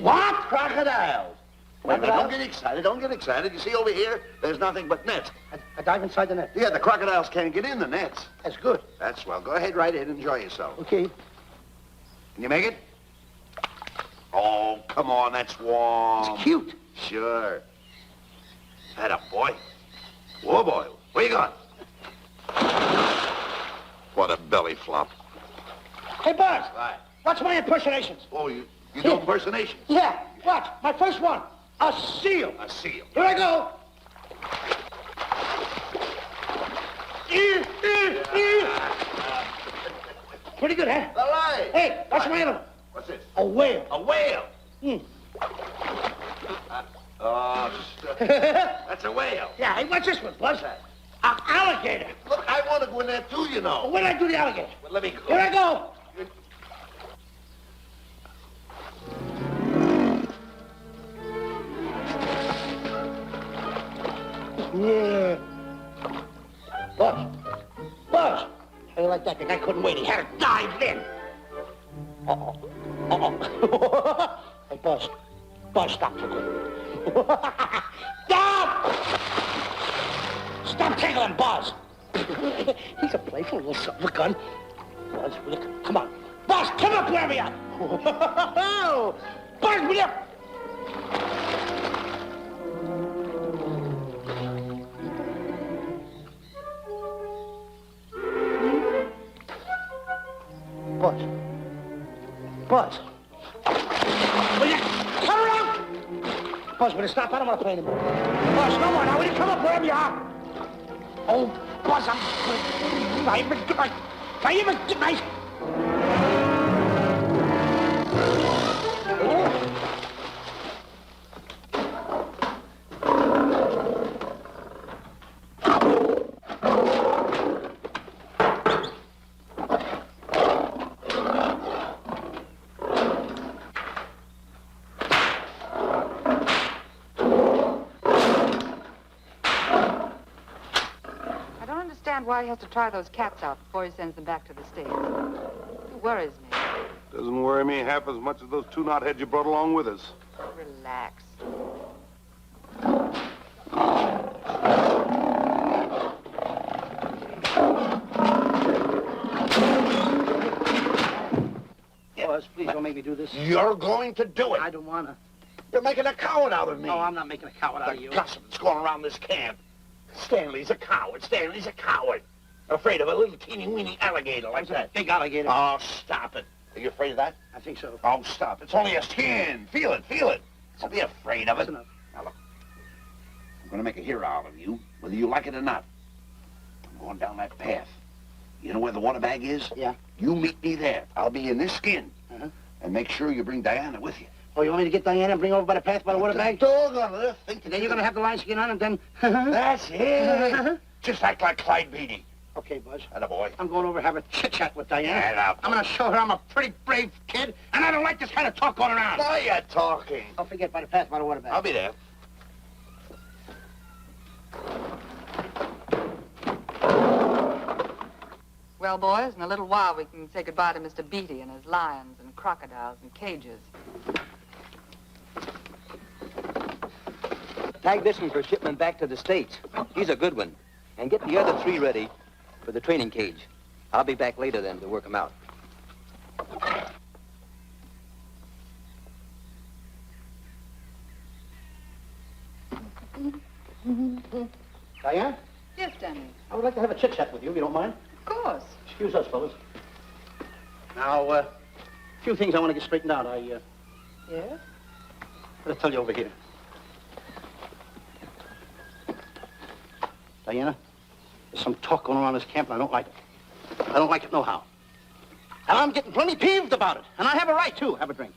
What? Crocodiles. Wait a minute. Crocodiles? Don't get excited. Don't get excited. You see over here, there's nothing but nets. I dive inside the net. Yeah, the crocodiles can't get in the nets. That's good. That's swell. Go ahead right in. Enjoy yourself. Okay. Can you make it? Oh, come on. That's warm. It's cute. Sure. Atta boy. Whoa, boy. Where you going? What a belly flop. Hey, Buzz. Right. Watch my impersonations. Oh, you do impersonations? Yeah, watch. My first one. A seal. A seal. Here I go. Pretty good, huh? All right. Hey, watch my other one. What's this? A whale. A whale. Oh, that's a whale. Yeah, hey, watch this one, Buzz. An alligator. Look, I want to go in there too, you know. Where did I do the alligator? Well, let me go. Here I go. Yeah. Buzz. Buzz. How you like that? The guy couldn't wait. He had to dive in. Uh-oh. Uh-oh. Hey, Buzz. Buzz, stop for good. Stop! Stop tickling Buzz. He's a playful little son of a gun. Buzz, will you come on. Buzz, come up where we are. Buzz, will you? Buzz. Buzz. Will you come around? Buzz, will you stop? I don't want to play anymore. Buzz, no more. Now, will you come up wherever you are? Oh, Buzz, I'm even good night. Not even good night. Why he has to try those cats out before he sends them back to the States. It worries me. Doesn't worry me half as much as those two knotheads you brought along with us. Relax. Buzz, please don't make me do this. You're going to do it. I don't wanna. You're making a coward out of me. No, I'm not making a coward out of The you. gossip that's going around this camp. Stanley's a coward. Stanley's a coward. Afraid of a little teeny-weeny alligator like that. Big alligator. Oh, stop it. Are you afraid of that? I think so. Oh, stop. It's only a skin. Feel it, feel it. Don't be afraid of it. That's enough. Now, look. I'm going to make a hero out of you, whether you like it or not. I'm going down that path. You know where the water bag is? Yeah. You meet me there. I'll be in this skin. Uh-huh. And make sure you bring Diana with you. Oh, you want me to get Diana and bring her over by the path by the water bag? Doggone it. Think And then you're gonna have the lion skin on and then... That's it. Just act like Clyde Beatty. Okay, Buzz. Attaboy. I'm going over to have a chit-chat with Diana. Get up. I'm gonna show her I'm a pretty brave kid, and I don't like this kind of talk going around. Now you're talking. Don't forget by the path by the water bag. I'll be there. Well, boys, in a little while we can say goodbye to Mr. Beatty and his lions and crocodiles and cages. Tag this one for shipment back to the States. He's a good one. And get the other 3 ready for the training cage. I'll be back later then to work them out. Diana, Yes, Stanley. I would like to have a chit-chat with you, if you don't mind. Of course. Excuse us, fellas. Now, a few things I want to get straightened out. Yes? I'll tell you over here. Diana, there's some talk going around this camp, and I don't like it. I don't like it nohow. And I'm getting plenty peeved about it. And I have a right to have a drink.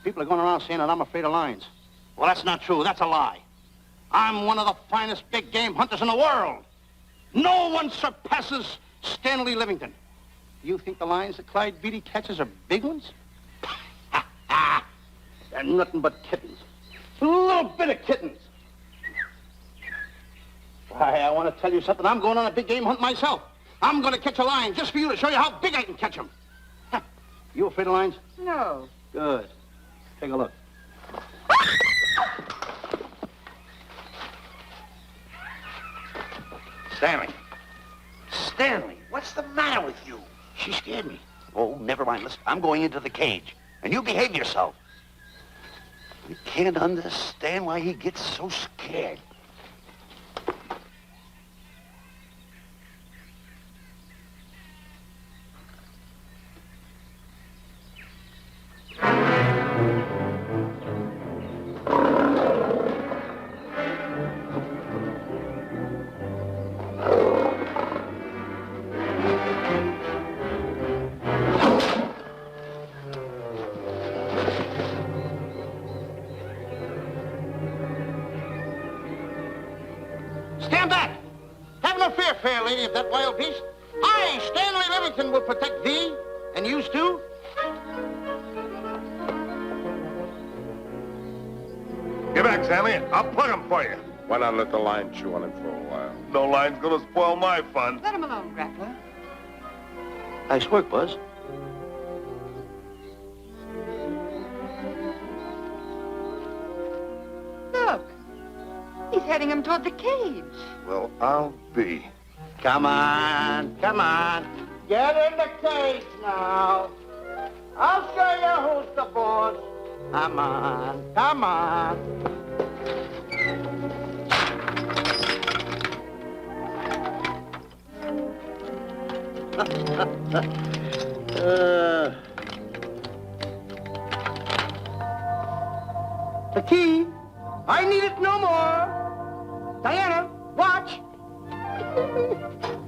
People are going around saying that I'm afraid of lions. Well, that's not true. That's a lie. I'm one of the finest big game hunters in the world. No one surpasses Stanley Livington. You think the lions that Clyde Beatty catches are big ones? They're nothing but kittens. A little bit of kittens. Why, I want to tell you something. I'm going on a big game hunt myself. I'm going to catch a lion just for you to show you how big I can catch him. You afraid of lions? No. Good. Take a look. Stanley. Stanley, what's the matter with you? She scared me. Oh, never mind. Listen, I'm going into the cage. And you behave yourself. You can't understand why he gets so scared. Stand back! Have no fear, fair lady of that wild beast. I, Stanley Livington, will protect thee, and yous too. Get back, Stanley. I'll plug him for you. Why not let the lion chew on him for a while? No lion's gonna spoil my fun. Let him alone, Grappler. Nice work, Buzz. Look. He's heading him toward the cage. Well, I'll be. Come on, come on. Get in the cage now. I'll show you who's the boss. Come on, come on. The key. I need it no more. Diana, watch.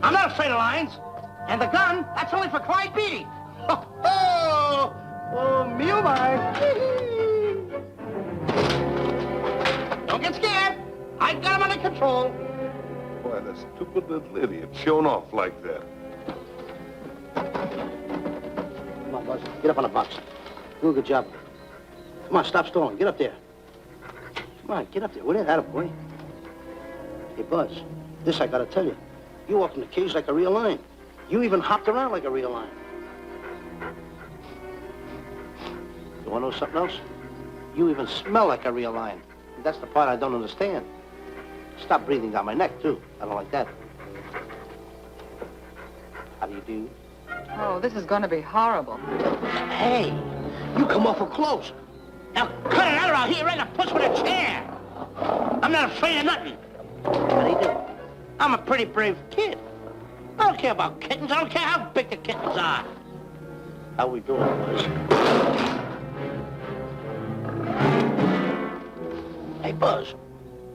I'm not afraid of lions. And the gun, that's only for Clyde Beatty. Oh, me oh my. Don't get scared. I got him under control. Boy, that stupid little idiot showing off like that. Come on, Buzz. Get up on the box. Do a good job. Come on, stop stalling. Get up there. Come on, get up there. With it, attaboy. Hey, Buzz, this I gotta tell you. You walked in the cage like a real lion. You even hopped around like a real lion. You wanna know something else? You even smell like a real lion. That's the part I don't understand. Stop breathing down my neck, too. I don't like that. How do you do? Oh, this is going to be horrible. Hey, You come awful close. Now cut it out or I'll hit you right in the puss with a chair. I'm not afraid of nothing. How do you do? I'm a pretty brave kid. I don't care about kittens. I don't care how big the kittens are. How we doing, boys? Hey, Buzz,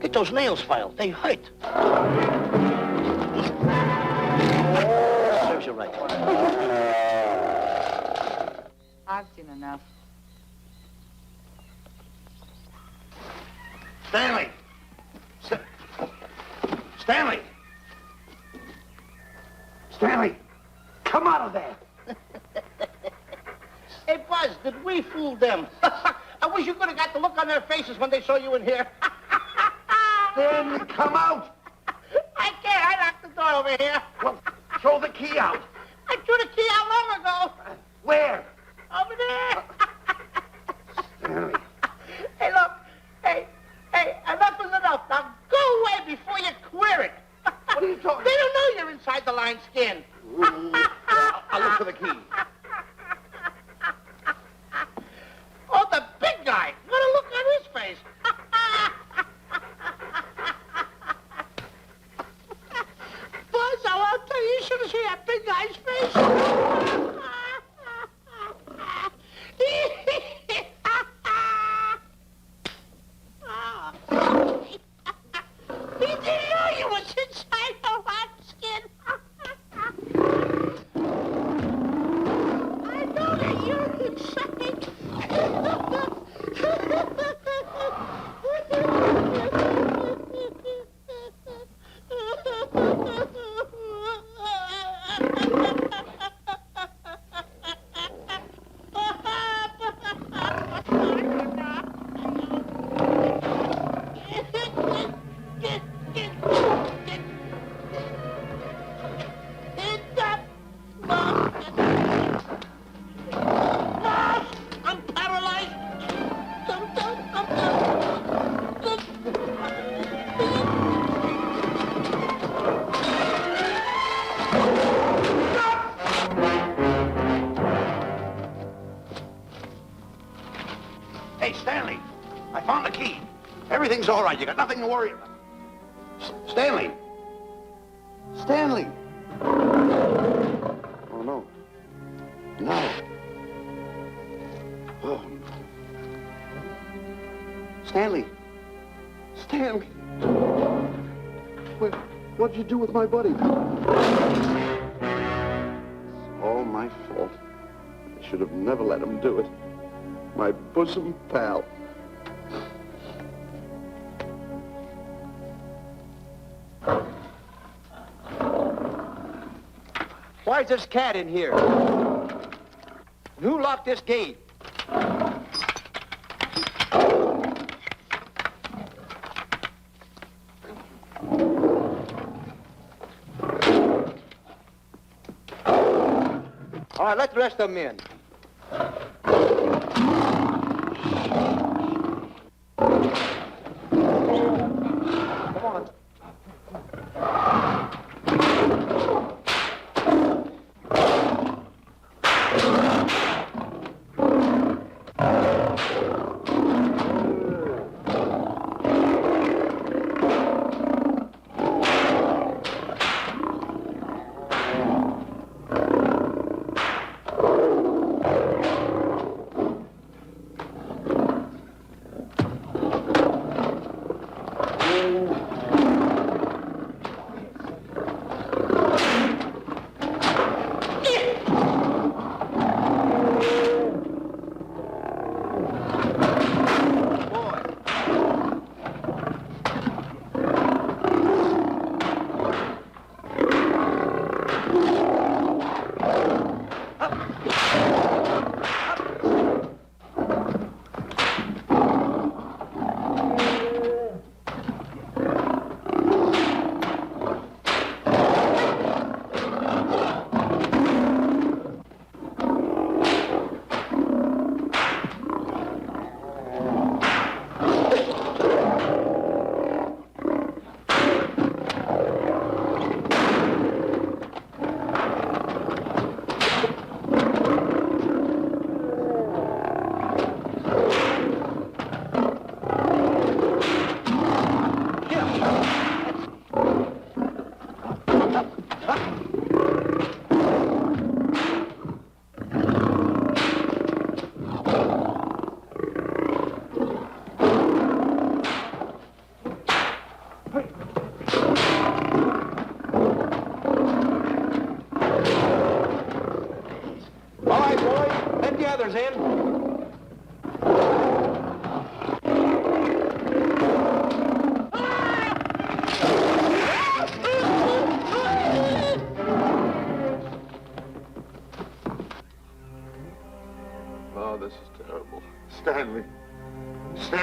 get those nails filed. They hurt. Serves you right. I've seen enough. Stanley! Stanley! Stanley! Come out of there! Hey, Buzz, did we fool them? I wish you could have got the look on their faces when they saw you in here. Stanley, come out! I can't. I locked the door over here. Well, throw the key out. I threw the key out long ago. Where? Over there. Stanley. Hey, look. Hey, enough is enough. Now go away before you queer it. What are you talking? They don't know you're inside the lion's skin. I'll look for the key. Oh, the big guy. What a look on his face. Buzz, I'll tell you, you should have seen that big guy's face. He didn't know you was inside the lion's skin. I know that you're inside. I'm paralyzed. Hey, Stanley, I found the key. Everything's all right. You got nothing to worry about. Stanley. Stanley. Oh, no. No. Oh. Stanley. Stanley. What'd you do with my buddy? It's all my fault. I should have never let him do it. My bosom pal. Why is this cat in here? And who locked this gate? All right, let the rest of them in. Come on.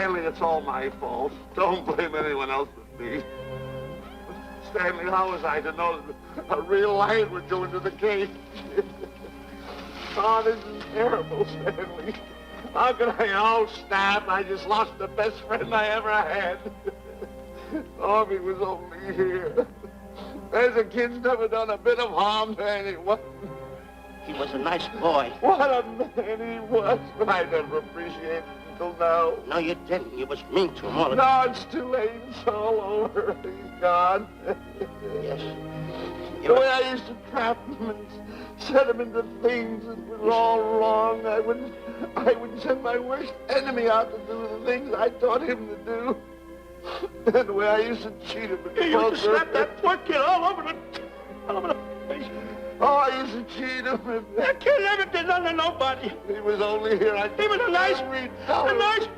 Stanley, it's all my fault. Don't blame anyone else but me. Stanley, how was I to know that a real lion would go into the cage? Oh, this is terrible, Stanley. How could I? Oh, snap. I just lost the best friend I ever had. Oh, if he was only here. There's a kid's never done a bit of harm to anyone. He was a nice boy. What a man he was. But I never appreciated it until now. No, you didn't. You was mean to him all the No, it's too late. It's all over. He's gone. Yes. The way I used to trap him and set him into things that was all wrong. I would send my worst enemy out to do the things I taught him to do. And the way I used to cheat him. You used to slap that poor kid all over the face. Oh, I used to cheat him. That kid never did nothing to nobody. He was only here. He was a nice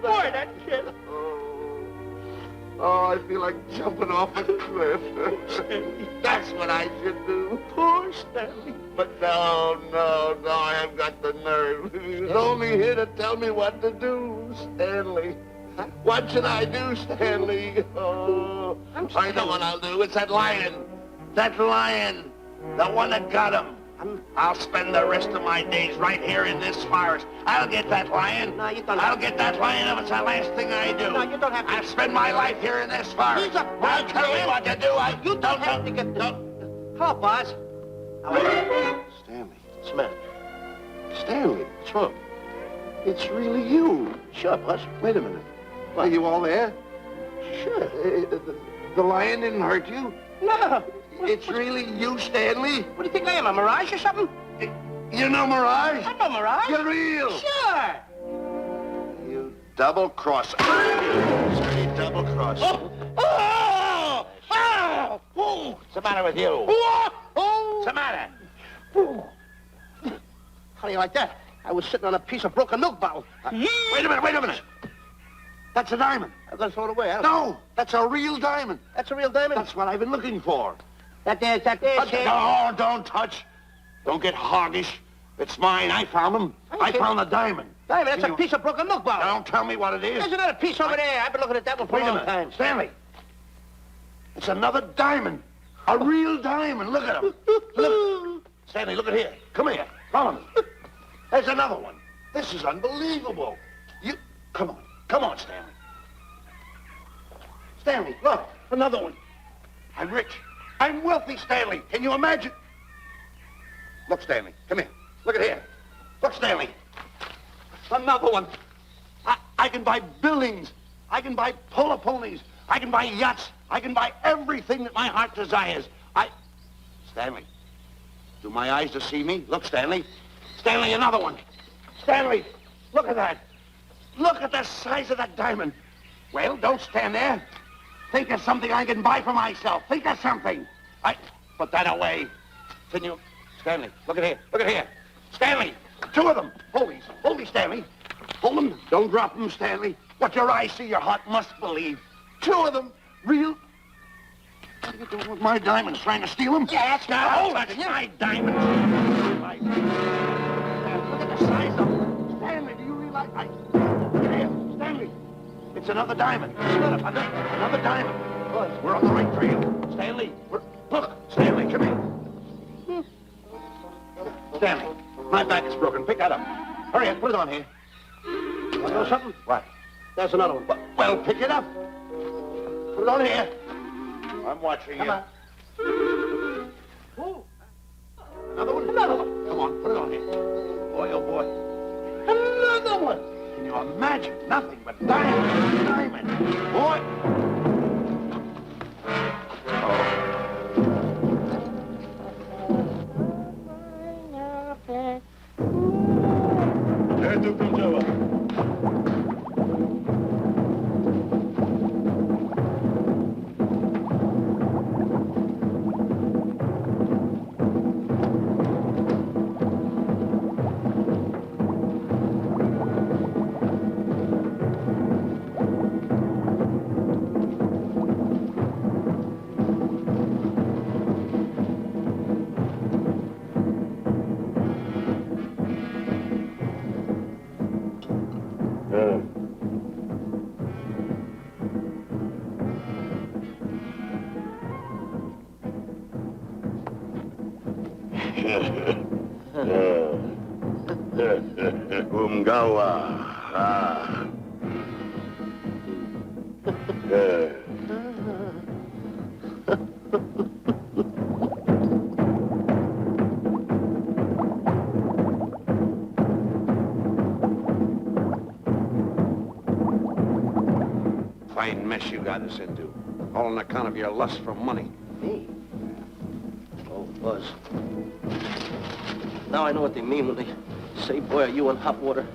boy, that kid. Oh, I feel like jumping off a cliff. That's what I should do. Poor Stanley. But no, I haven't got the nerve. He was only here to tell me what to do, Stanley. What should I do, Stanley? Oh, I know what I'll do. It's that lion. That lion. The one that got him. I'll spend the rest of my days right here in this forest. I'll get that lion. No, you don't I'll have get that lion if it's the last thing I do. No, you don't have to. I'll spend my life here in this forest. He's a Now bad tell me man. what to do. You don't have to get the... Hello, boss. Stanley. What's the matter? Stanley. What's wrong? It's really you. Sure, boss. Wait a minute. Are you all there? Sure. The lion didn't hurt you? No. It's really you, Stanley? What do you think I am, a mirage or something? You know Mirage? I'm no mirage. You're real. Sure. You double-cross. Sorry, double-cross. Oh! What's the matter with you? What's the matter? How do you like that? I was sitting on a piece of broken milk bottle. Wait a minute. That's a diamond. I'm going to throw it away. No, that's a real diamond. That's a real diamond? That's what I've been looking for. That there, kid. No, don't touch. Don't get hoggish. It's mine. I found them. I found the diamond. Diamond, that's a piece of broken milk bottle. Don't tell me what it is. There's another piece over there. I've been looking at that one for Wait a a long minute. time. Stanley. It's another diamond. A real diamond. Look at him. Look. Stanley, look at here. Come here. Follow me. There's another one. This is unbelievable. Come on, Stanley. Stanley, look. Another one. I'm rich. I'm wealthy, Stanley. Can you imagine? Look, Stanley. Come here. Look at here. Look, Stanley. Another one. I can buy buildings. I can buy polo ponies. I can buy yachts. I can buy everything that my heart desires. Stanley, do my eyes deceive me? Look, Stanley. Stanley, another one. Stanley, look at that. Look at the size of that diamond. Well, don't stand there. Think of something I can buy for myself. Think of something. Put that away. Can you... Stanley, look at here. Look at here. Stanley, two of them. Hold these, Stanley. Hold them. Don't drop them, Stanley. What your eyes see, your heart must believe. Two of them. Real... What are you doing with my diamonds? Trying to steal them? Yeah, that's Now, hold it. My diamonds. Look at the size of them. Stanley, do you realize... Look at here. Stanley. It's another diamond. Another diamond. We're on the right trail. Stanley, look. Stanley, come here. Stanley, my back is broken. Pick that up. Hurry up, put it on here. You want to know something? What? There's another one. Well, pick it up. Put it on here. I'm watching you. Come on. Oh. Another one? Another one. Come on, put it on here. Boy, oh boy. Another one. Can you imagine? Nothing but diamond, diamond. Boy. Esto contaba. Umgawa. Ah. Fine mess you got us into. All on account of your lust for money. Me? Oh, Buzz. Now I know what they mean when they say, boy, are you in hot water.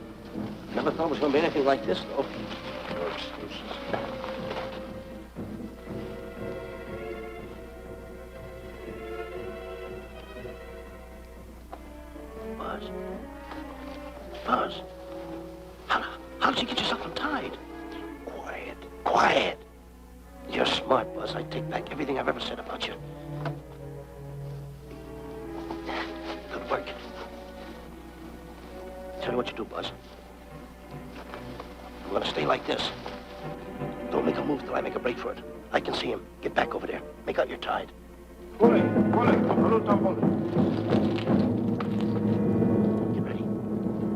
Never thought it was going to be anything like this, though. No excuses. Buzz. Buzz. How did you get yourself untied? Quiet. Quiet. You're smart, Buzz. I take back everything I've ever said about you. Good work. Tell you what you do, Buzz. I'm gonna stay like this. Don't make a move till I make a break for it. I can see him. Get back over there. Make out you're tied. Get ready.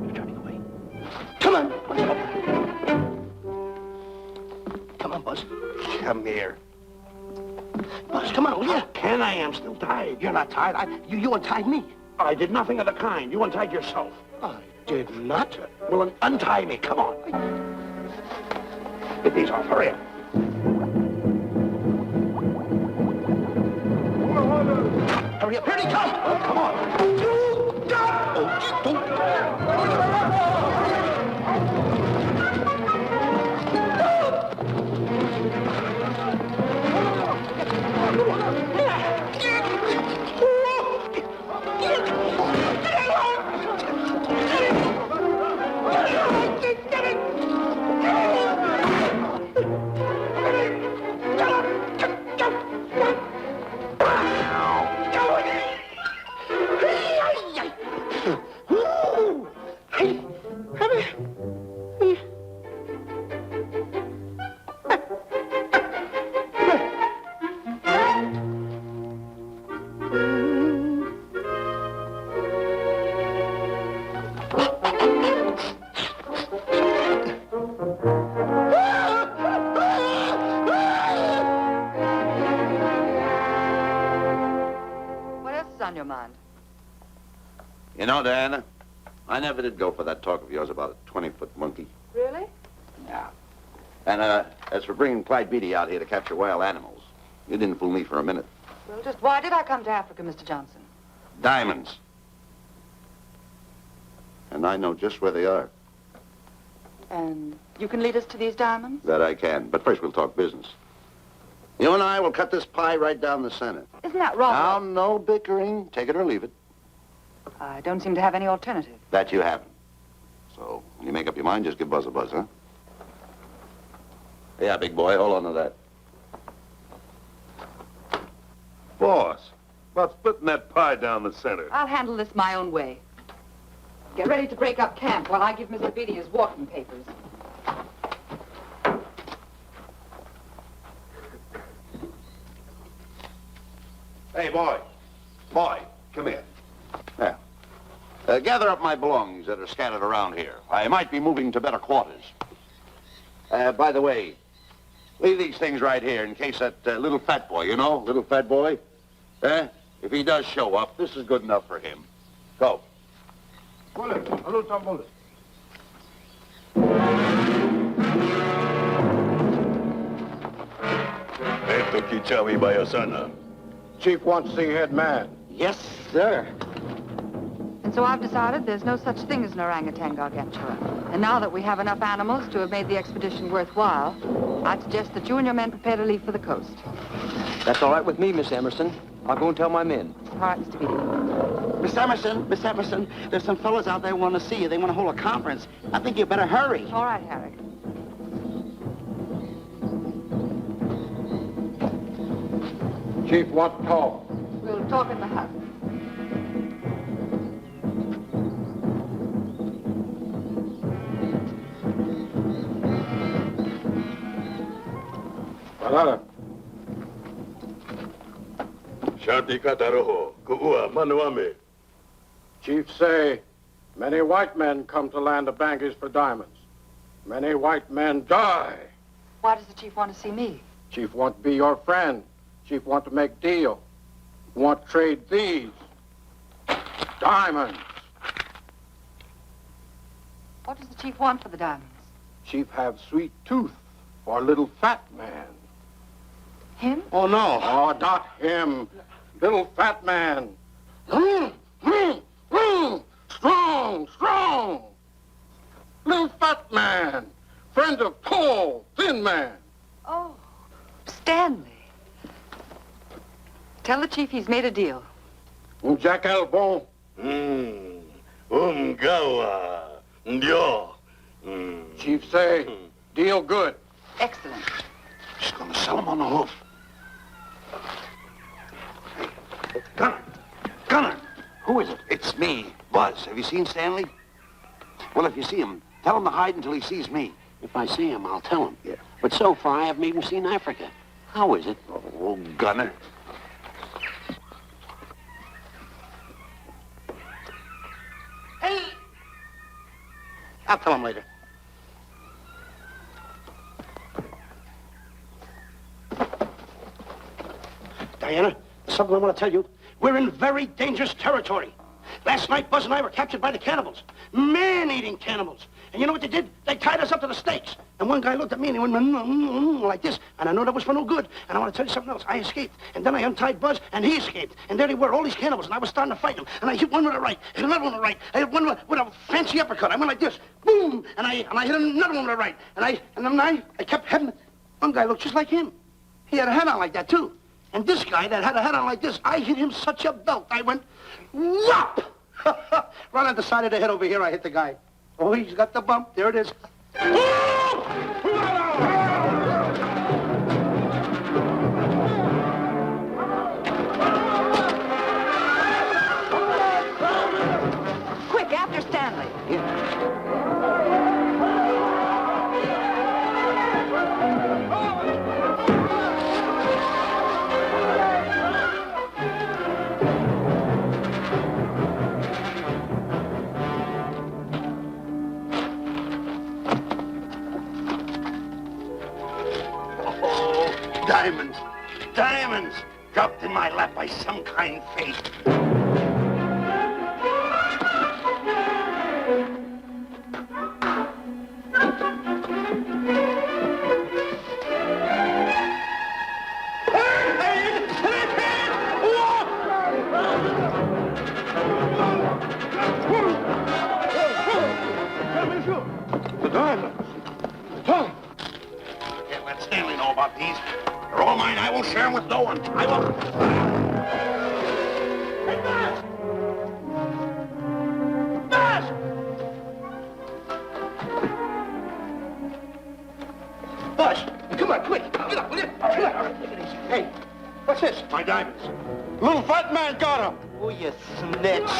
You're turning away. Come on. Come on, Buzz. Come here. Buzz, come on, will you? Can I? I'm still tied. You're not tied. You untied me. I did nothing of the kind. You untied yourself. I did not. Well, then untie me. Come on. Get these off. Hurry up. Hurry up. Here he comes. Well, come on. On your mind? You know, Diana, I never did go for that talk of yours about a 20-foot monkey. Really? Yeah. And as for bringing Clyde Beatty out here to capture wild animals, you didn't fool me for a minute. Well, just why did I come to Africa, Mr. Johnson? Diamonds. And I know just where they are. And you can lead us to these diamonds? That I can. But first we'll talk business. You and I will cut this pie right down the center. Isn't that wrong? Now, no bickering. Take it or leave it. I don't seem to have any alternative. That you haven't. So, when you make up your mind, just give Buzz a buzz, huh? Yeah, big boy, hold on to that. Boss, about splitting that pie down the center. I'll handle this my own way. Get ready to break up camp while I give Mr. Beatty his walking papers. Hey, boy. Boy, come here. Yeah. Gather up my belongings that are scattered around here. I might be moving to better quarters. By the way, leave these things right here in case that little fat boy, you know, little fat boy, if he does show up, this is good enough for him. Go. Esto Kichawi Bayasana. Chief wants to see head man. Yes, sir. And so I've decided there's no such thing as an orangutan gargantua. And now that we have enough animals to have made the expedition worthwhile, I'd suggest that you and your men prepare to leave for the coast. That's all right with me, Miss Emerson. I'll go and tell my men. All right, Mr. Beatty. Miss Emerson, there's some fellas out there want to see you. They want to hold a conference. I think you better hurry. All right, Harry. Chief wants to talk. We'll talk in the hut. Shanti Kataroho, Kuua, Manuame. Chiefs say many white men come to land of Bangers for diamonds. Many white men die. Why does the chief want to see me? Chief want to be your friend. Chief want to make deal. Want to trade these diamonds. What does the chief want for the diamonds? Chief have sweet tooth for little fat man. Him? Oh, no. Oh, not him. Little fat man. Strong, strong. Little fat man. Friend of tall, thin man. Oh, Stanley. Tell the chief he's made a deal. Jack Albon. Gawa. Ndio. Chief say, deal good. Excellent. She's gonna sell him on the hoof. Hey, Gunner! Gunner! Who is it? It's me, Buzz. Have you seen Stanley? Well, if you see him, tell him to hide until he sees me. If I see him, I'll tell him. Yeah. But so far, I haven't even seen Africa. How is it? Oh, Gunner. Hey! I'll tell him later. Diana, there's something I want to tell you. We're in very dangerous territory. Last night, Buzz and I were captured by the cannibals. Man-eating cannibals. And you know what they did? They tied us up to the stakes. And one guy looked at me and he went like this. And I know that was for no good. And I want to tell you something else. I escaped. And then I untied Buzz and he escaped. And there they were, all these cannibals. And I was starting to fight them. And I hit one with a right, hit another one with a right. I hit one with a fancy uppercut. I went like this. Boom! And I hit another one with a right. And then I kept having... One guy looked just like him. He had a hat on like that, too. And this guy that had a hat on like this, I hit him such a belt. I went, whop! Right on the side of the head over here, I hit the guy. Oh, he's got the bump. There it is. Quick, after Stanley. Diamonds! Diamonds! Dropped in my lap by some kind fate. The diamonds. Tom. Can't let Stanley know about these. They're all mine. I won't share them with no one. I won't. Hey, Buzz! Buzz! Buzz, come on, quick. Get up, will you? Come on. Hey, what's this? My diamonds. Little fat man got him. Oh, you snitch.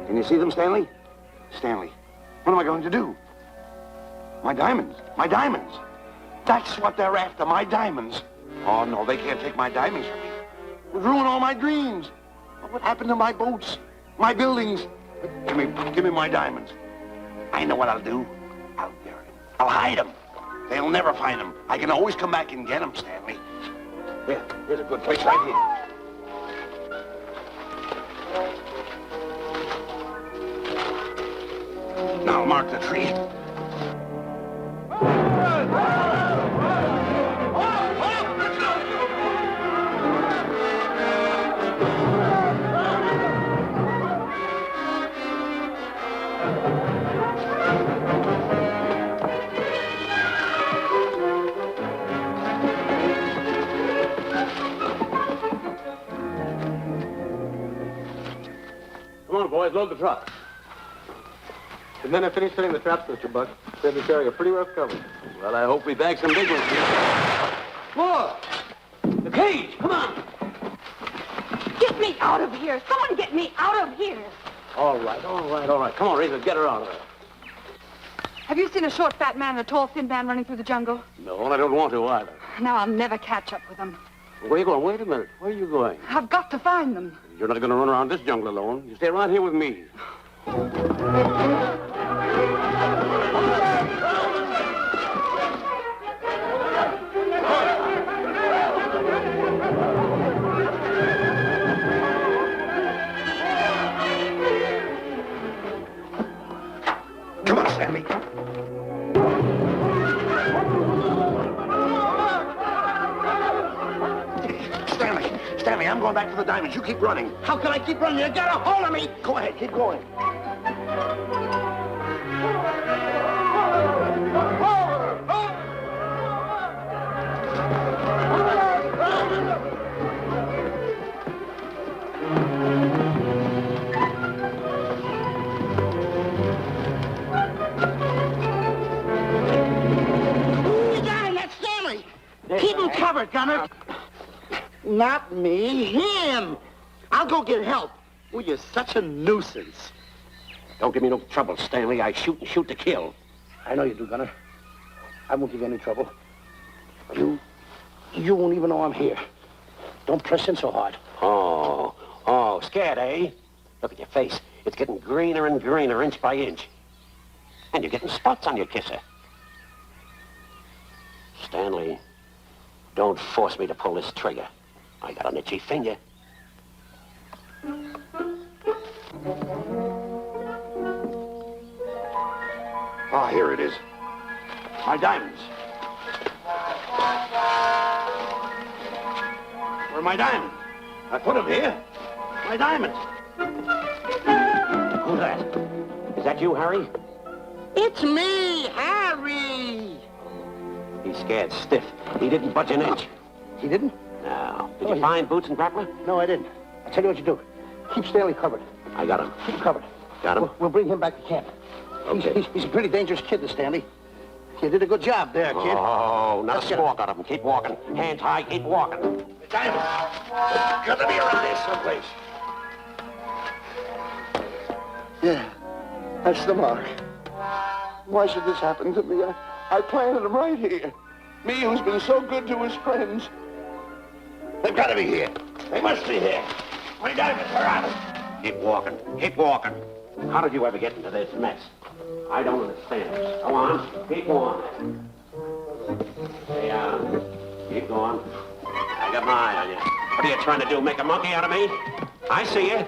Can you see them, Stanley? Stanley, what am I going to do? My diamonds. My diamonds. That's what they're after, my diamonds. Oh, no, they can't take my diamonds from me. It would ruin all my dreams. What happened to my boats? My buildings? Give me my diamonds. I know what I'll do. I'll bury them. I'll hide them. They'll never find them. I can always come back and get them, Stanley. Here, here's a good place right here. Now mark the tree. Come on, boys, load the truck. The men have finished filling the traps, Mr. Buck. They've been carrying a pretty rough cover. Well, I hope we bag some big ones here. More! The cage, come on! Get me out of here! Someone get me out of here! All right. Come on, Razor, get her out of there. Have you seen a short, fat man and a tall, thin man running through the jungle? No, and I don't want to either. Now I'll never catch up with them. Where are you going? Wait a minute. Where are you going? I've got to find them. You're not going to run around this jungle alone. You stay right here with me. Come on, Stanley. Stanley, I'm going back for the diamonds. You keep running. How can I keep running? You got a hold of me. Go ahead, keep going. You got him. That's Stanley. Keep him covered, Gunner. Not me, him. I'll go get help. Oh, you're such a nuisance. Don't give me no trouble, Stanley. I shoot and shoot to kill. I know you do, Gunner. I won't give you any trouble. You won't even know I'm here. Don't press in so hard. Oh, scared, eh? Look at your face. It's getting greener and greener, inch by inch. And you're getting spots on your kisser. Stanley, don't force me to pull this trigger. I got an itchy finger. Ah, here it is. My diamonds. Where are my diamonds? I put them here. My diamonds. Who's that? Is that you, Harry? It's me, Harry. He's scared stiff. He didn't budge an inch. He didn't? No. Did you find Boots and Grappler? No, I didn't. I'll tell you what you do. Keep Stanley covered. I got him. Keep him covered. Got him? We'll bring him back to camp. Okay. He's a pretty dangerous kid, this Stanley. You did a good job there, kid. Oh, not Let's a get squawk out of him. Keep walking. Hands high, keep walking. The diamonds. Got to be around here someplace. Yeah, that's the mark. Why should this happen to me? I planted them right here. Me who's been so good to his friends. They've got to be here. They must be here. My diamonds are out. Keep walking. Keep walking. How did you ever get into this mess? I don't understand. Go on. Keep going. Stay on. Keep going. I got my eye on you. What are you trying to do? Make a monkey out of me? I see you.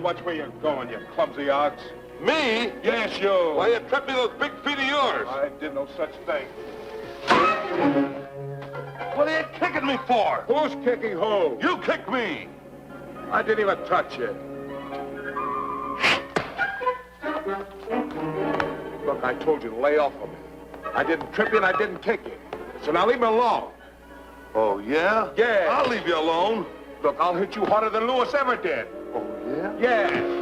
Watch where you're going, you clumsy ox. Me? Yes, you. Why, you tripped me those big feet of yours. I did no such thing. What are you kicking me for? Who's kicking who? You kicked me. I didn't even touch you. Look, I told you to lay off of me. I didn't trip you and I didn't kick you. So now leave me alone. Oh, yeah? Yeah. I'll leave you alone. Look, I'll hit you harder than Lewis ever did. Oh, yeah? Yeah.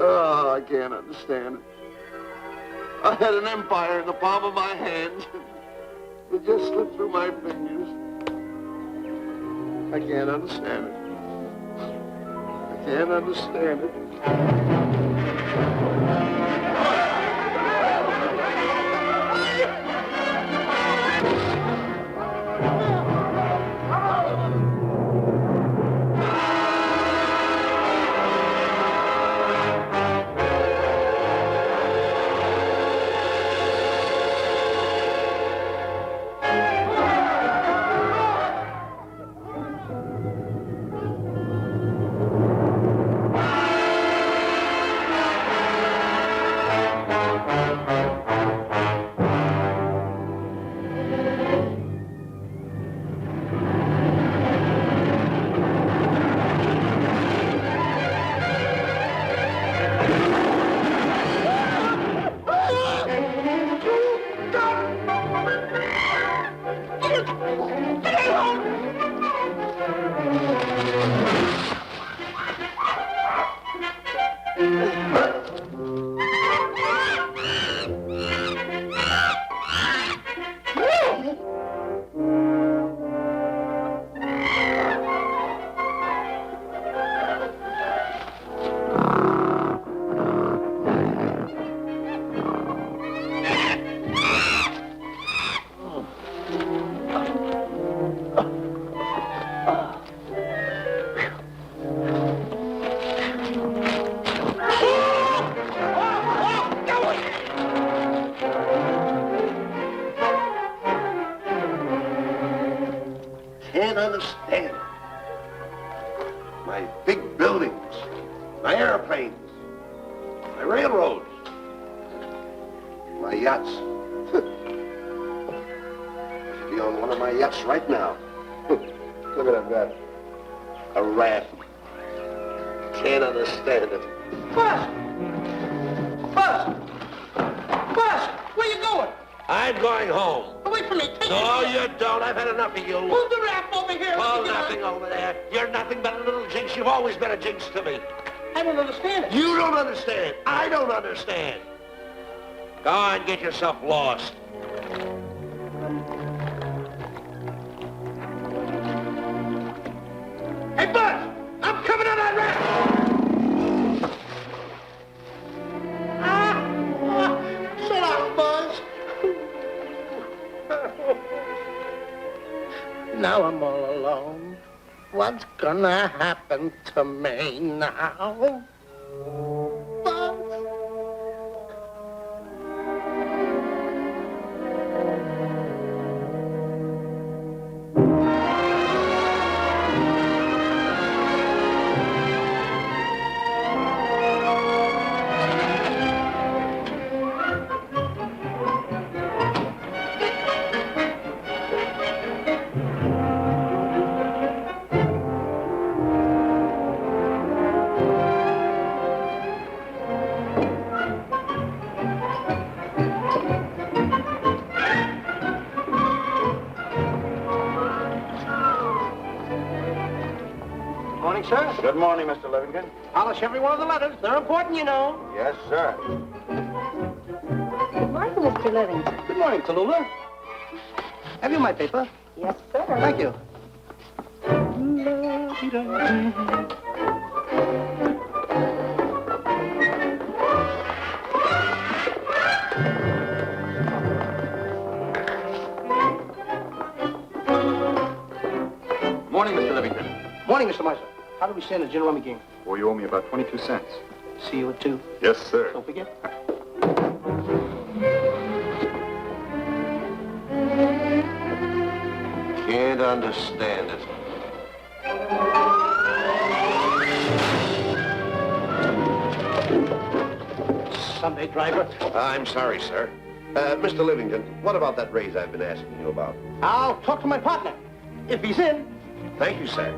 Oh, I can't understand it. I had an empire in the palm of my hand. It just slipped through my fingers. I can't understand it. I can't understand it. Can't understand it. My big buildings, my airplanes, my railroads, my yachts. I should be on one of my yachts right now. Look at that rat. A rat. Can't understand it. Buzz! Buzz! Buzz! Where you going? I'm going home. Wait for me. Take No, me. you don't. I've had enough of you. Move the raft over here. Oh, Let me get nothing over there. You're nothing but a little jinx. You've always been a jinx to me. I don't understand it. You don't understand. I don't understand. Go on, get yourself lost. Hey, Buzz! I'm coming on that raft! Shut up, Buzz. Now I'm all alone. What's gonna happen to me now? Buzz? Morning, sir. Good morning, Mr. Livingston. Polish every one of the letters. They're important, you know. Yes, sir. Good morning, Mr. Livingston. Good morning, Tallulah. Have you my paper? Yes, sir. Thank you. Morning, Mr. Livingston. Morning, Mr. Marshall. How do we stand the gin rummy game? Oh, you owe me about 22 cents. See you at 2. Yes, sir. Don't forget. Can't understand it. Sunday driver. I'm sorry, sir. Mr. Livingston, what about that raise I've been asking you about? I'll talk to my partner. If he's in. Thank you, sir.